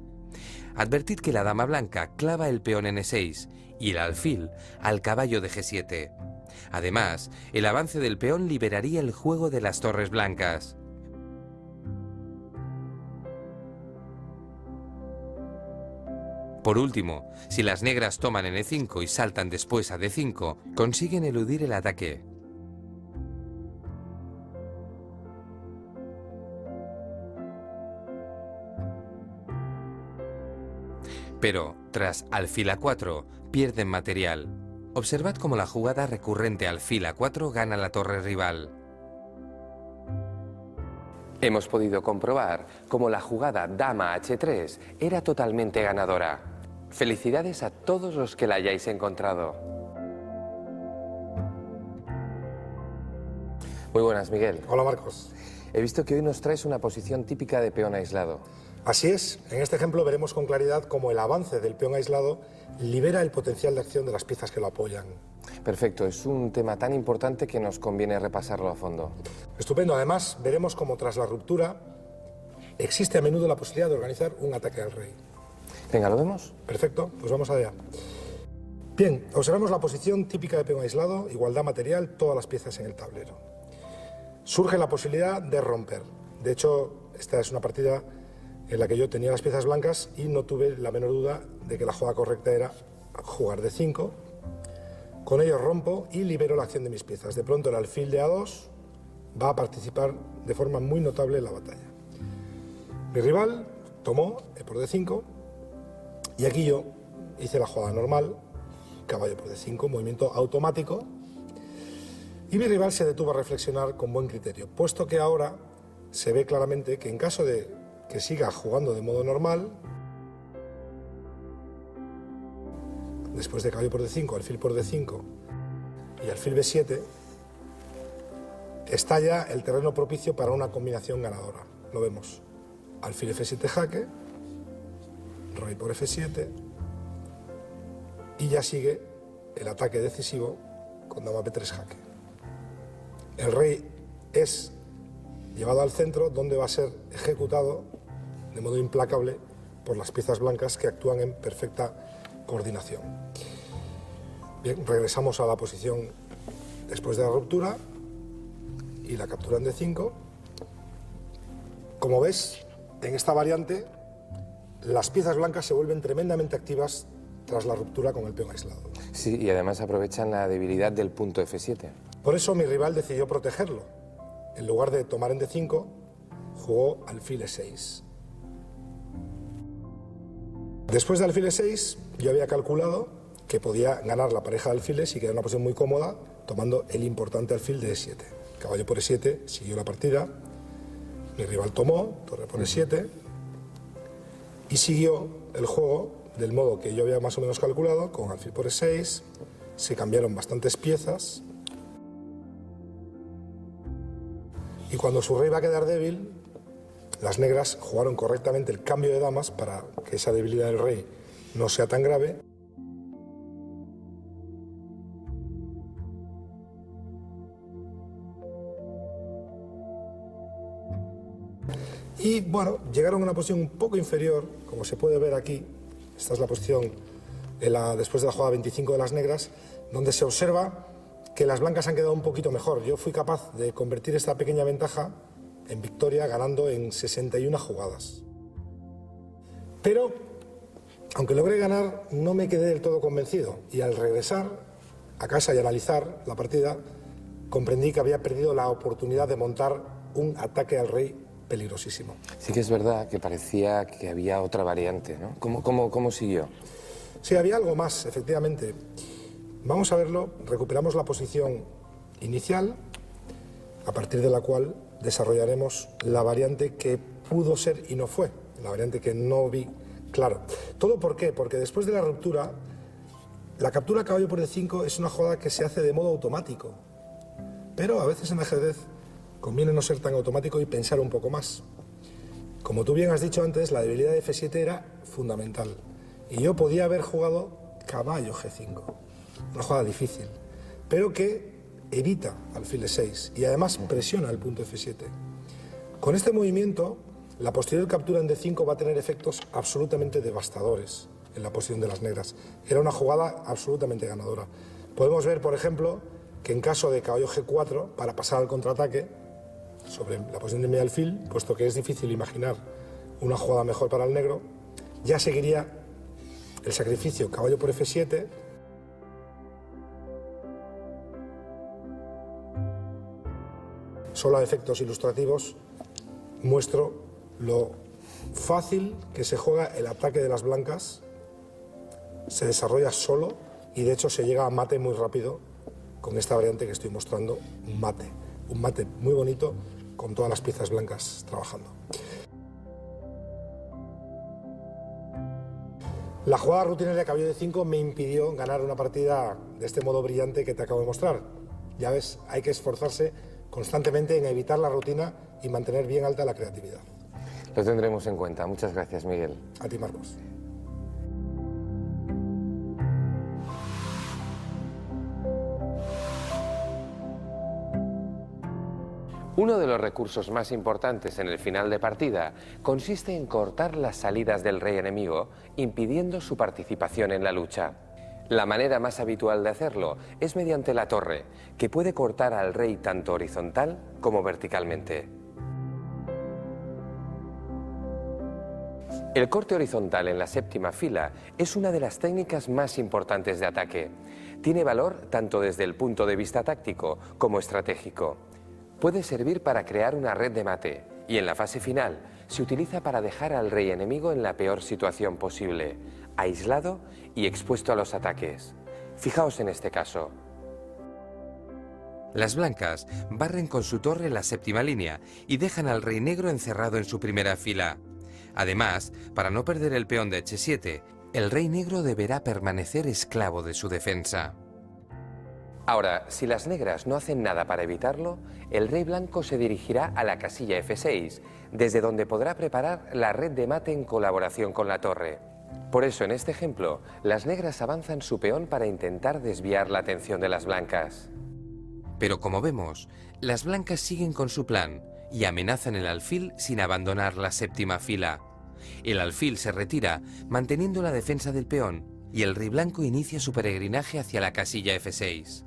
Advertid que la dama blanca clava el peón en E6 y el alfil al caballo de G7. Además, el avance del peón liberaría el juego de las torres blancas. Por último, si las negras toman en E5 y saltan después a D5, consiguen eludir el ataque. Pero, tras alfil A4, pierden material. Observad cómo la jugada recurrente alfil A4 gana la torre rival. Hemos podido comprobar cómo la jugada Dama H3 era totalmente ganadora. Felicidades a todos los que la hayáis encontrado. Muy buenas, Miguel. Hola, Marcos. He visto que hoy nos traes una posición típica de peón aislado. Así es, en este ejemplo veremos con claridad cómo el avance del peón aislado libera el potencial de acción de las piezas que lo apoyan. Perfecto, es un tema tan importante que nos conviene repasarlo a fondo. Estupendo, además veremos cómo tras la ruptura existe a menudo la posibilidad de organizar un ataque al rey. Venga, ¿lo vemos? Perfecto, pues vamos allá. Bien, observamos la posición típica de peón aislado, igualdad material, todas las piezas en el tablero. Surge la posibilidad de romper. De hecho, esta es una partida en la que yo tenía las piezas blancas y no tuve la menor duda de que la jugada correcta era jugar de 5. Con ello rompo y libero la acción de mis piezas. De pronto el alfil de A2 va a participar de forma muy notable en la batalla. Mi rival tomó E por D5 y aquí yo hice la jugada normal, caballo por D5, movimiento automático, y mi rival se detuvo a reflexionar con buen criterio, puesto que ahora se ve claramente que en caso de que siga jugando de modo normal, después de caballo por D5, alfil por D5 y alfil B7, está ya el terreno propicio para una combinación ganadora. Lo vemos. Alfil F7 jaque, rey por F7 y ya sigue el ataque decisivo con dama B3 jaque. El rey es llevado al centro, donde va a ser ejecutado de modo implacable por las piezas blancas que actúan en perfecta coordinación. Bien, regresamos a la posición después de la ruptura y la captura en D5. Como ves, en esta variante las piezas blancas se vuelven tremendamente activas tras la ruptura con el peón aislado. Sí, y además aprovechan la debilidad del punto F7. Por eso mi rival decidió protegerlo. En lugar de tomar en D5, jugó alfil E6. Después de alfil E6, yo había calculado que podía ganar la pareja de alfiles y quedar en una posición muy cómoda tomando el importante alfil de E7. Caballo por E7, siguió la partida. Mi rival tomó, torre por E7, y siguió el juego del modo que yo había más o menos calculado, con alfil por E6, se cambiaron bastantes piezas, y cuando su rey va a quedar débil, las negras jugaron correctamente el cambio de damas para que esa debilidad del rey no sea tan grave. Y bueno, llegaron a una posición un poco inferior, como se puede ver aquí. Esta es la posición después de la jugada 25 de las negras, donde se observa que las blancas han quedado un poquito mejor. Yo fui capaz de convertir esta pequeña ventaja en victoria, ganando en 61 jugadas. Pero, aunque logré ganar, no me quedé del todo convencido. Y al regresar a casa y analizar la partida, comprendí que había perdido la oportunidad de montar un ataque al rey peligrosísimo. Sí que es verdad que parecía que había otra variante, ¿no? ¿Cómo siguió? Sí, había algo más, efectivamente. Vamos a verlo. Recuperamos la posición inicial, a partir de la cual desarrollaremos la variante que pudo ser y no fue, la variante que no vi claro. ¿Todo por qué? Porque después de la ruptura, la captura caballo por E5 es una jugada que se hace de modo automático. Pero a veces en ajedrez conviene no ser tan automático y pensar un poco más. Como tú bien has dicho antes, la debilidad de F7 era fundamental. Y yo podía haber jugado caballo G5, una jugada difícil, pero que evita alfil E6 y además presiona el punto F7. Con este movimiento, la posterior captura en D5 va a tener efectos absolutamente devastadores en la posición de las negras. Era una jugada absolutamente ganadora. Podemos ver, por ejemplo, que en caso de caballo G4, para pasar al contraataque sobre la posición de mi alfil, puesto que es difícil imaginar una jugada mejor para el negro, ya seguiría el sacrificio caballo por F7, solo a efectos ilustrativos muestro lo fácil que se juega el ataque de las blancas, se desarrolla solo y de hecho se llega a mate muy rápido con esta variante que estoy mostrando, un mate muy bonito con todas las piezas blancas trabajando. La jugada rutinaria de caballo de 5 me impidió ganar una partida de este modo brillante que te acabo de mostrar. Ya ves, hay que esforzarse constantemente en evitar la rutina y mantener bien alta la creatividad. Lo tendremos en cuenta. Muchas gracias, Miguel. A ti, Marcos. Uno de los recursos más importantes en el final de partida consiste en cortar las salidas del rey enemigo, impidiendo su participación en la lucha. La manera más habitual de hacerlo es mediante la torre, que puede cortar al rey tanto horizontal como verticalmente. El corte horizontal en la séptima fila es una de las técnicas más importantes de ataque. Tiene valor tanto desde el punto de vista táctico como estratégico. Puede servir para crear una red de mate y en la fase final se utiliza para dejar al rey enemigo en la peor situación posible, aislado y expuesto a los ataques. Fijaos en este caso. Las blancas barren con su torre la séptima línea y dejan al rey negro encerrado en su primera fila. Además, para no perder el peón de H7, el rey negro deberá permanecer esclavo de su defensa. Ahora, si las negras no hacen nada para evitarlo, el rey blanco se dirigirá a la casilla F6, desde donde podrá preparar la red de mate en colaboración con la torre. Por eso, en este ejemplo, las negras avanzan su peón para intentar desviar la atención de las blancas. Pero como vemos, las blancas siguen con su plan y amenazan el alfil sin abandonar la séptima fila. El alfil se retira, manteniendo la defensa del peón, y el rey blanco inicia su peregrinaje hacia la casilla F6.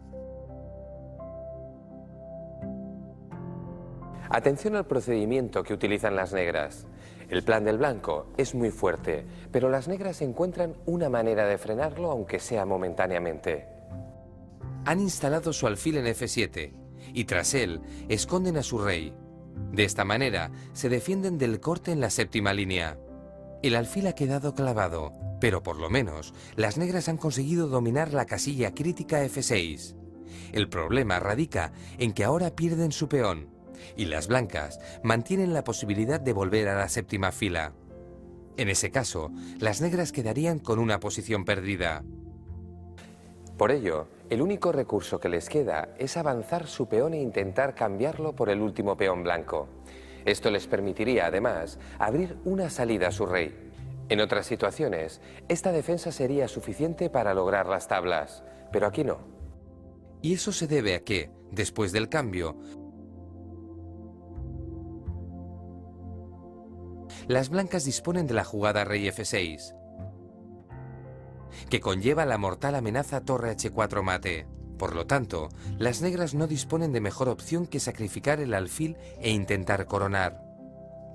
Atención al procedimiento que utilizan las negras. El plan del blanco es muy fuerte, pero las negras encuentran una manera de frenarlo, aunque sea momentáneamente. Han instalado su alfil en F7 y tras él esconden a su rey. De esta manera se defienden del corte en la séptima línea. El alfil ha quedado clavado, pero por lo menos las negras han conseguido dominar la casilla crítica F6. El problema radica en que ahora pierden su peón y las blancas mantienen la posibilidad de volver a la séptima fila. En ese caso, las negras quedarían con una posición perdida. Por ello, el único recurso que les queda es avanzar su peón e intentar cambiarlo por el último peón blanco. Esto les permitiría, además, abrir una salida a su rey. En otras situaciones, esta defensa sería suficiente para lograr las tablas, pero aquí no. Y eso se debe a que, después del cambio, las blancas disponen de la jugada rey F6, que conlleva la mortal amenaza torre H4 mate. Por lo tanto, las negras no disponen de mejor opción que sacrificar el alfil e intentar coronar.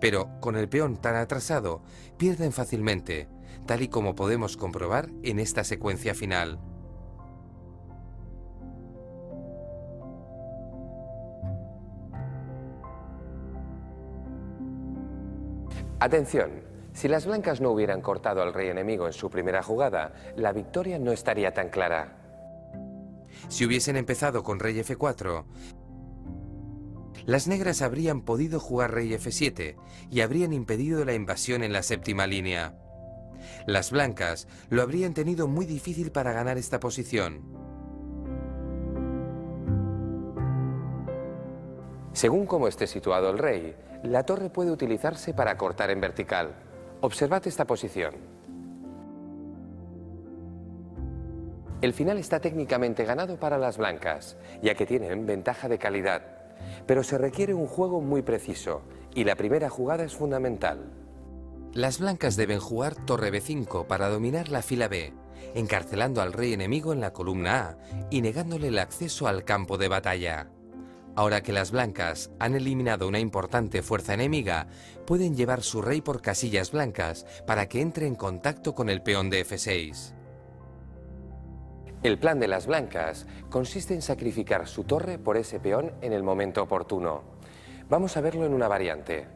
Pero, con el peón tan atrasado, pierden fácilmente, tal y como podemos comprobar en esta secuencia final. Atención, si las blancas no hubieran cortado al rey enemigo en su primera jugada, la victoria no estaría tan clara. Si hubiesen empezado con rey F4, las negras habrían podido jugar rey F7 y habrían impedido la invasión en la séptima línea. Las blancas lo habrían tenido muy difícil para ganar esta posición. Según cómo esté situado el rey, la torre puede utilizarse para cortar en vertical. Observad esta posición. El final está técnicamente ganado para las blancas, ya que tienen ventaja de calidad. Pero se requiere un juego muy preciso, y la primera jugada es fundamental. Las blancas deben jugar torre B5 para dominar la fila B, encarcelando al rey enemigo en la columna A y negándole el acceso al campo de batalla. Ahora que las blancas han eliminado una importante fuerza enemiga, pueden llevar su rey por casillas blancas para que entre en contacto con el peón de F6. El plan de las blancas consiste en sacrificar su torre por ese peón en el momento oportuno. Vamos a verlo en una variante.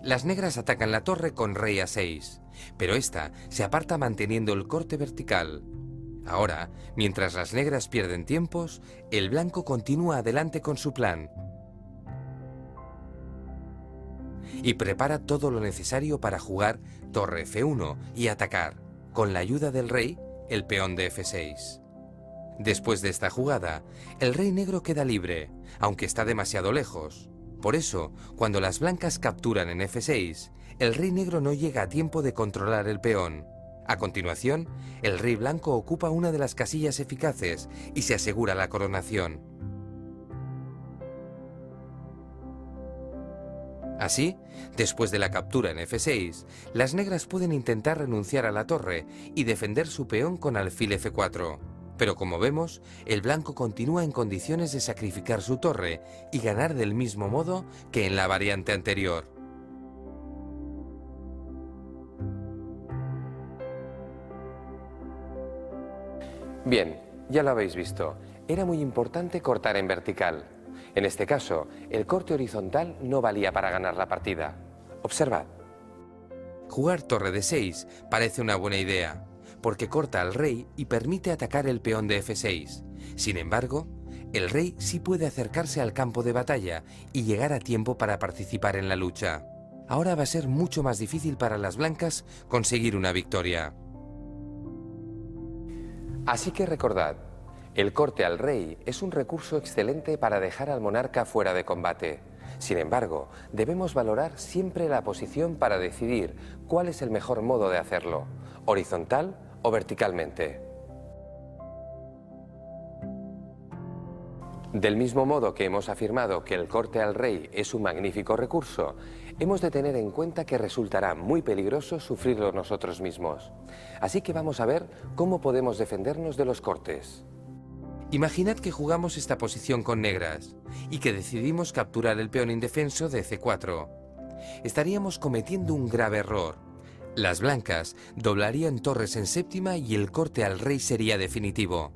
Las negras atacan la torre con rey A6, pero esta se aparta manteniendo el corte vertical. Ahora, mientras las negras pierden tiempos, el blanco continúa adelante con su plan y prepara todo lo necesario para jugar torre F1 y atacar, con la ayuda del rey, el peón de F6. Después de esta jugada, el rey negro queda libre, aunque está demasiado lejos. Por eso, cuando las blancas capturan en F6, el rey negro no llega a tiempo de controlar el peón. A continuación, el rey blanco ocupa una de las casillas eficaces y se asegura la coronación. Así, después de la captura en F6, las negras pueden intentar renunciar a la torre y defender su peón con alfil F4. Pero como vemos, el blanco continúa en condiciones de sacrificar su torre y ganar del mismo modo que en la variante anterior. Bien, ya lo habéis visto. Era muy importante cortar en vertical. En este caso, el corte horizontal no valía para ganar la partida. Observad. Jugar torre de 6 parece una buena idea, porque corta al rey y permite atacar el peón de F6. Sin embargo, el rey sí puede acercarse al campo de batalla y llegar a tiempo para participar en la lucha. Ahora va a ser mucho más difícil para las blancas conseguir una victoria. Así que recordad, el corte al rey es un recurso excelente para dejar al monarca fuera de combate. Sin embargo, debemos valorar siempre la posición para decidir cuál es el mejor modo de hacerlo, horizontal o verticalmente. Del mismo modo que hemos afirmado que el corte al rey es un magnífico recurso, hemos de tener en cuenta que resultará muy peligroso sufrirlo nosotros mismos. Así que vamos a ver cómo podemos defendernos de los cortes. Imaginad que jugamos esta posición con negras y que decidimos capturar el peón indefenso de C4. estaríamos cometiendo un grave error. Las blancas doblarían torres en séptima y el corte al rey sería definitivo.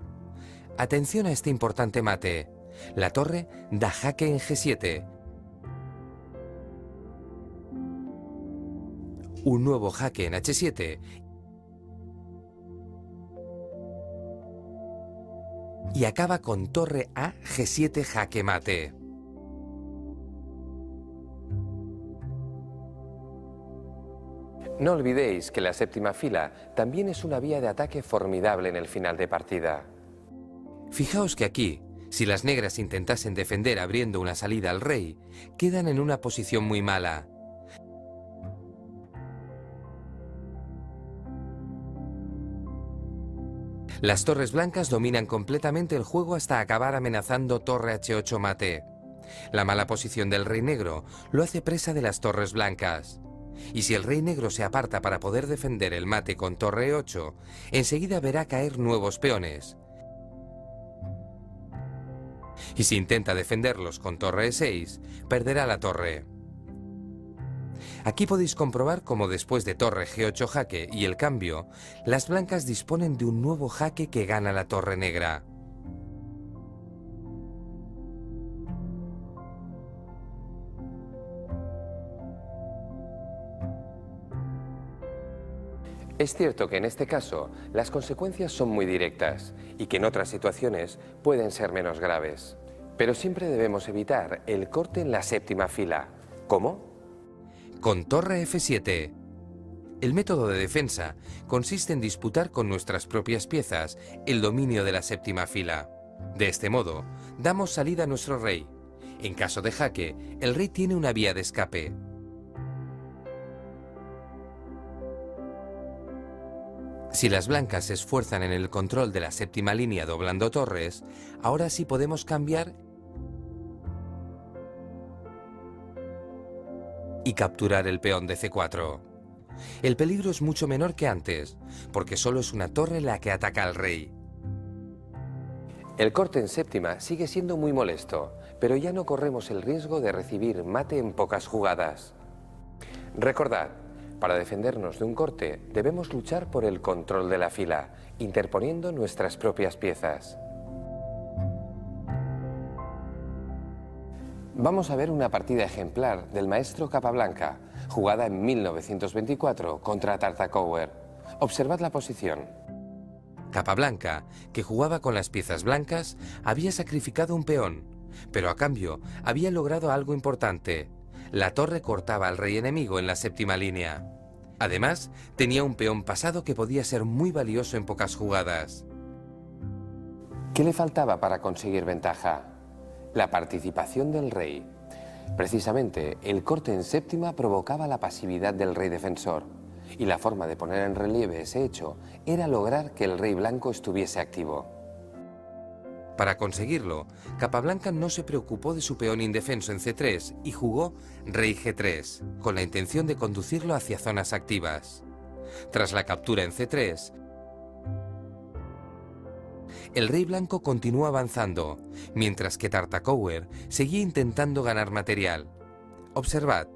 Atención a este importante mate. La torre da jaque en G7. Un nuevo jaque en H7. Y acaba con torre A, G7, jaque mate. No olvidéis que la séptima fila también es una vía de ataque formidable en el final de partida. Fijaos que aquí, si las negras intentasen defender abriendo una salida al rey, quedan en una posición muy mala. Las torres blancas dominan completamente el juego hasta acabar amenazando torre H8 mate. La mala posición del rey negro lo hace presa de las torres blancas. Y si el rey negro se aparta para poder defender el mate con torre E8, enseguida verá caer nuevos peones. Y si intenta defenderlos con torre E6, perderá la torre. Aquí podéis comprobar cómo después de torre G8 jaque y el cambio, las blancas disponen de un nuevo jaque que gana la torre negra. Es cierto que en este caso las consecuencias son muy directas y que en otras situaciones pueden ser menos graves. Pero siempre debemos evitar el corte en la séptima fila. ¿Cómo? Con torre F7. El método de defensa consiste en disputar con nuestras propias piezas el dominio de la séptima fila. De este modo, damos salida a nuestro rey. En caso de jaque, el rey tiene una vía de escape. Si las blancas se esfuerzan en el control de la séptima línea doblando torres, ahora sí podemos cambiar y capturar el peón de C4. El peligro es mucho menor que antes, porque solo es una torre la que ataca al rey. El corte en séptima sigue siendo muy molesto, pero ya no corremos el riesgo de recibir mate en pocas jugadas. Recordad, para defendernos de un corte debemos luchar por el control de la fila, interponiendo nuestras propias piezas. Vamos a ver una partida ejemplar del maestro Capablanca, jugada en 1924 contra Tartakower. Observad la posición. Capablanca, que jugaba con las piezas blancas, había sacrificado un peón, pero a cambio había logrado algo importante. La torre cortaba al rey enemigo en la séptima línea. Además, tenía un peón pasado que podía ser muy valioso en pocas jugadas. ¿Qué le faltaba para conseguir ventaja? La participación del rey. Precisamente, el corte en séptima provocaba la pasividad del rey defensor, y la forma de poner en relieve ese hecho era lograr que el rey blanco estuviese activo. Para conseguirlo, Capablanca no se preocupó de su peón indefenso en C3 y jugó rey G3, con la intención de conducirlo hacia zonas activas. Tras la captura en C3, el rey blanco continuó avanzando, mientras que Tartakower seguía intentando ganar material. Observad,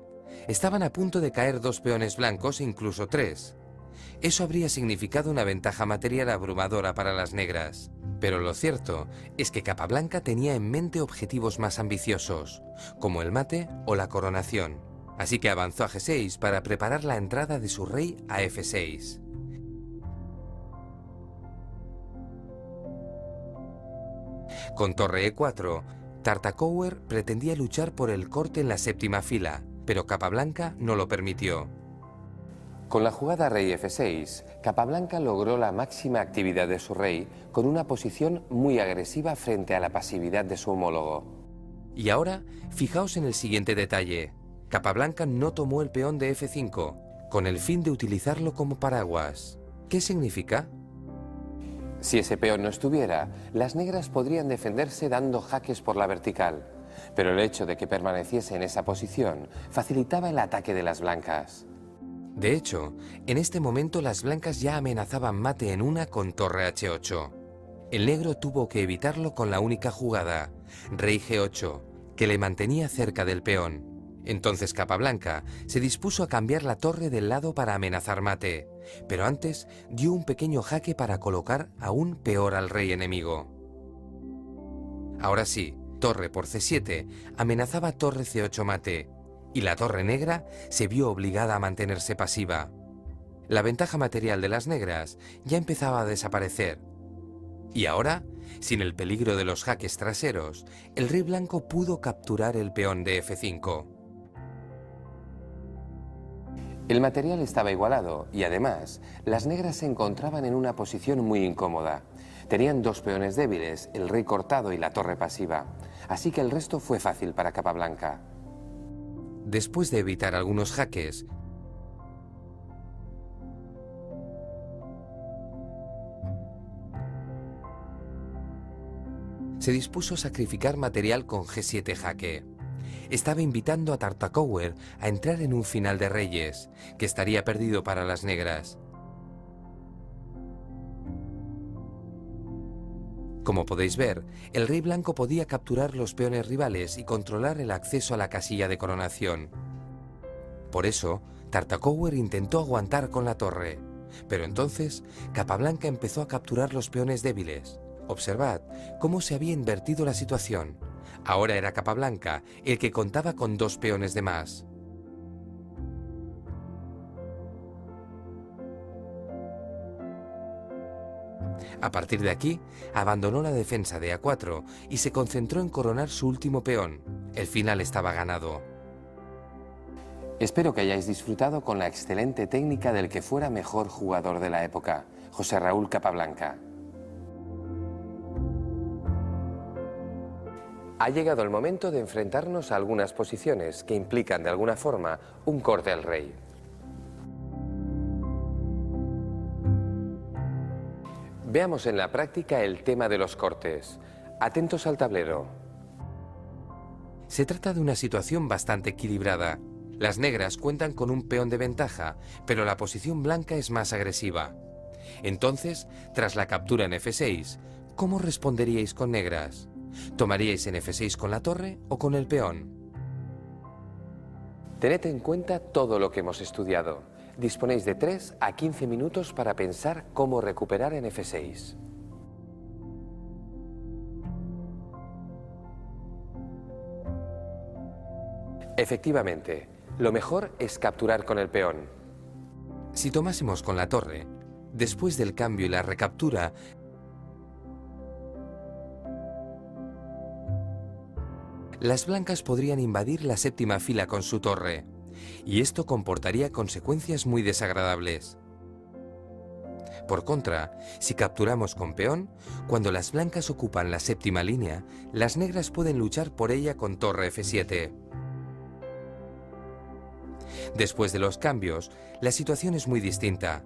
estaban a punto de caer dos peones blancos e incluso tres. Eso habría significado una ventaja material abrumadora para las negras. Pero lo cierto es que Capablanca tenía en mente objetivos más ambiciosos, como el mate o la coronación. Así que avanzó a G6 para preparar la entrada de su rey a F6. Con torre E4, Tartakower pretendía luchar por el corte en la séptima fila, pero Capablanca no lo permitió. Con la jugada rey F6, Capablanca logró la máxima actividad de su rey con una posición muy agresiva frente a la pasividad de su homólogo. Y ahora, fijaos en el siguiente detalle. Capablanca no tomó el peón de F5, con el fin de utilizarlo como paraguas. ¿Qué significa? Si ese peón no estuviera, las negras podrían defenderse dando jaques por la vertical, pero el hecho de que permaneciese en esa posición facilitaba el ataque de las blancas. De hecho, en este momento las blancas ya amenazaban mate en una con torre H8. El negro tuvo que evitarlo con la única jugada, rey G8, que le mantenía cerca del peón. Entonces Capablanca se dispuso a cambiar la torre del lado para amenazar mate, pero antes dio un pequeño jaque para colocar aún peor al rey enemigo. Ahora sí, torre por C7 amenazaba torre C8 mate, y la torre negra se vio obligada a mantenerse pasiva. La ventaja material de las negras ya empezaba a desaparecer. Y ahora, sin el peligro de los jaques traseros, el rey blanco pudo capturar el peón de F5. El material estaba igualado y además las negras se encontraban en una posición muy incómoda. Tenían dos peones débiles, el rey cortado y la torre pasiva, así que el resto fue fácil para Capablanca. Después de evitar algunos jaques, se dispuso a sacrificar material con G7 jaque. Estaba invitando a Tartakower a entrar en un final de reyes, que estaría perdido para las negras. Como podéis ver, el rey blanco podía capturar los peones rivales y controlar el acceso a la casilla de coronación. Por eso, Tartakower intentó aguantar con la torre, pero entonces Capablanca empezó a capturar los peones débiles. Observad cómo se había invertido la situación. Ahora era Capablanca el que contaba con dos peones de más. A partir de aquí, abandonó la defensa de A4 y se concentró en coronar su último peón. El final estaba ganado. Espero que hayáis disfrutado con la excelente técnica del que fuera mejor jugador de la época, José Raúl Capablanca. Ha llegado el momento de enfrentarnos a algunas posiciones que implican de alguna forma un corte al rey. Veamos en la práctica el tema de los cortes. Atentos al tablero. Se trata de una situación bastante equilibrada. Las negras cuentan con un peón de ventaja, pero la posición blanca es más agresiva. Entonces, tras la captura en F6, ¿cómo responderíais con negras? ¿Tomaríais en F6 con la torre o con el peón? Tened en cuenta todo lo que hemos estudiado. Disponéis de 3 a 15 minutos para pensar cómo recuperar en F6. Efectivamente, lo mejor es capturar con el peón. Si tomásemos con la torre, después del cambio y la recaptura, las blancas podrían invadir la séptima fila con su torre, y esto comportaría consecuencias muy desagradables. Por contra, si capturamos con peón, cuando las blancas ocupan la séptima línea, las negras pueden luchar por ella con torre F7. Después de los cambios, la situación es muy distinta,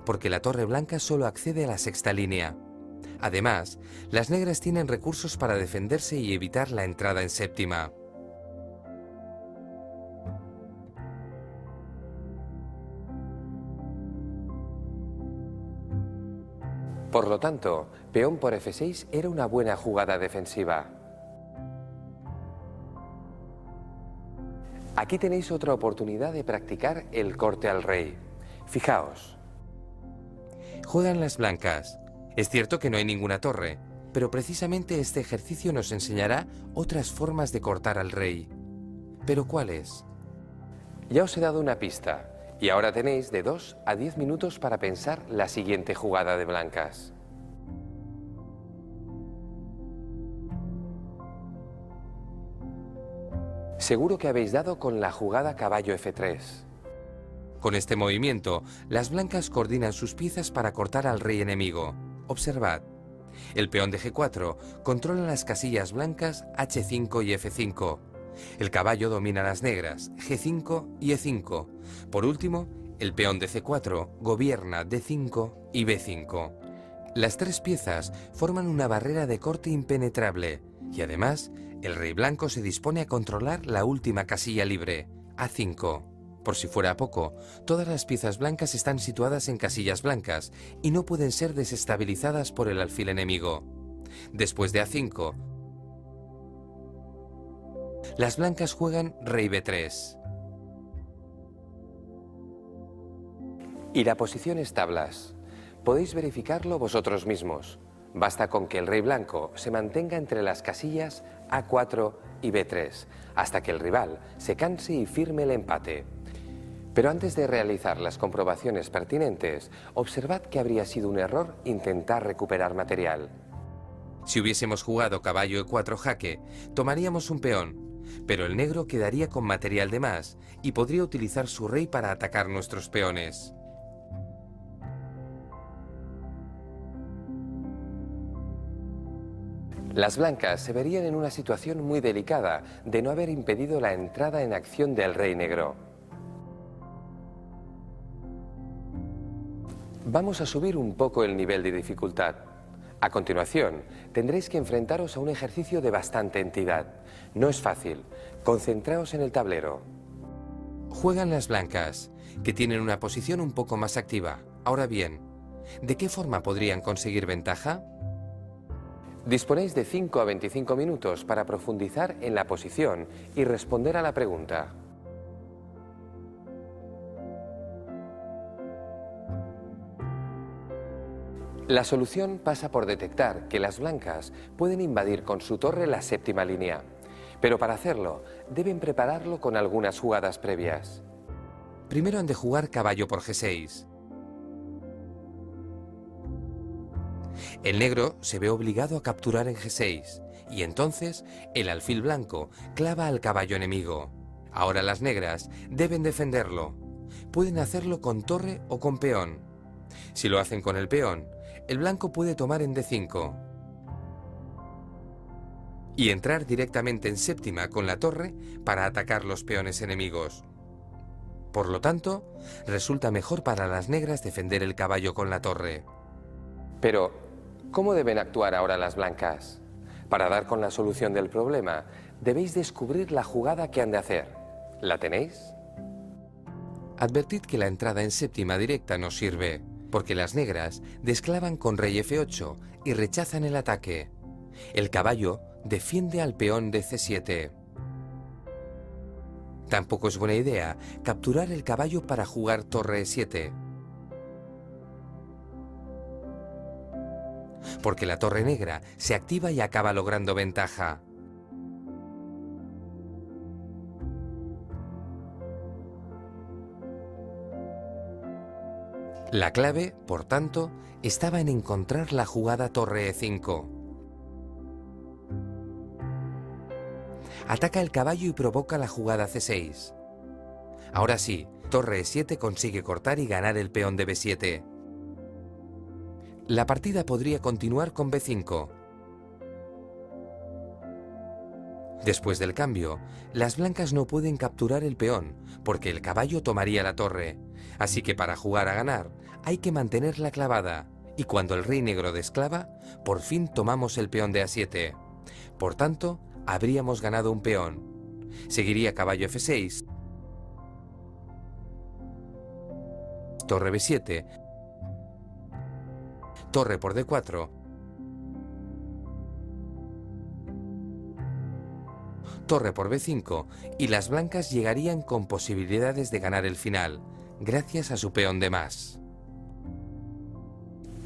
porque la torre blanca solo accede a la sexta línea. Además, las negras tienen recursos para defenderse y evitar la entrada en séptima. Por lo tanto, peón por F6 era una buena jugada defensiva. Aquí tenéis otra oportunidad de practicar el corte al rey. Fijaos. Juegan las blancas. Es cierto que no hay ninguna torre, pero precisamente este ejercicio nos enseñará otras formas de cortar al rey. ¿Pero cuáles? Ya os he dado una pista, y ahora tenéis de 2 a 10 minutos para pensar la siguiente jugada de blancas. Seguro que habéis dado con la jugada caballo F3. Con este movimiento, las blancas coordinan sus piezas para cortar al rey enemigo. Observad. El peón de G4 controla las casillas blancas H5 y F5. El caballo domina las negras G5 y E5. Por último, el peón de C4 gobierna D5 y B5. Las tres piezas forman una barrera de corte impenetrable y además el rey blanco se dispone a controlar la última casilla libre, A5. Por si fuera poco, todas las piezas blancas están situadas en casillas blancas y no pueden ser desestabilizadas por el alfil enemigo. Después de A5, Las blancas juegan rey b3. Y la posición es tablas. Podéis verificarlo vosotros mismos. Basta con que el rey blanco se mantenga entre las casillas A4 y B3, hasta que el rival se canse y firme el empate. Pero antes de realizar las comprobaciones pertinentes, observad que habría sido un error intentar recuperar material. Si hubiésemos jugado caballo E4 jaque, tomaríamos un peón, pero el negro quedaría con material de más y podría utilizar su rey para atacar nuestros peones. Las blancas se verían en una situación muy delicada de no haber impedido la entrada en acción del rey negro. Vamos a subir un poco el nivel de dificultad. A continuación, tendréis que enfrentaros a un ejercicio de bastante entidad. No es fácil. Concentraos en el tablero. Juegan las blancas, que tienen una posición un poco más activa. Ahora bien, ¿de qué forma podrían conseguir ventaja? Disponéis de 5 a 25 minutos para profundizar en la posición y responder a la pregunta. La solución pasa por detectar que las blancas pueden invadir con su torre la séptima línea, pero para hacerlo deben prepararlo con algunas jugadas previas. Primero han de jugar caballo por G6. El negro se ve obligado a capturar en G6 y entonces el alfil blanco clava al caballo enemigo. Ahora las negras deben defenderlo. Pueden hacerlo con torre o con peón. Si lo hacen con el peón, el blanco puede tomar en D5 y entrar directamente en séptima con la torre para atacar los peones enemigos. Por lo tanto, resulta mejor para las negras defender el caballo con la torre. Pero, ¿cómo deben actuar ahora las blancas? Para dar con la solución del problema, debéis descubrir la jugada que han de hacer. ¿La tenéis? Advertid que la entrada en séptima directa no sirve, porque las negras desclavan con rey F8 y rechazan el ataque. El caballo defiende al peón de C7. Tampoco es buena idea capturar el caballo para jugar torre E7, porque la torre negra se activa y acaba logrando ventaja. La clave, por tanto, estaba en encontrar la jugada torre E5. Ataca el caballo y provoca la jugada C6. Ahora sí, torre E7 consigue cortar y ganar el peón de B7. La partida podría continuar con B5. Después del cambio, las blancas no pueden capturar el peón, porque el caballo tomaría la torre. Así que para jugar a ganar, hay que mantenerla clavada, y cuando el rey negro desclava, por fin tomamos el peón de A7. Por tanto, habríamos ganado un peón. Seguiría caballo F6, torre B7, torre por D4, torre por B5 y las blancas llegarían con posibilidades de ganar el final, gracias a su peón de más.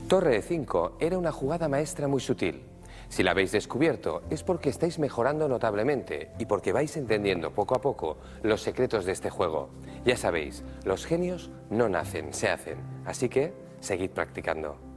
Torre E5 era una jugada maestra muy sutil. Si la habéis descubierto es porque estáis mejorando notablemente y porque vais entendiendo poco a poco los secretos de este juego. Ya sabéis, los genios no nacen, se hacen. Así que, seguid practicando.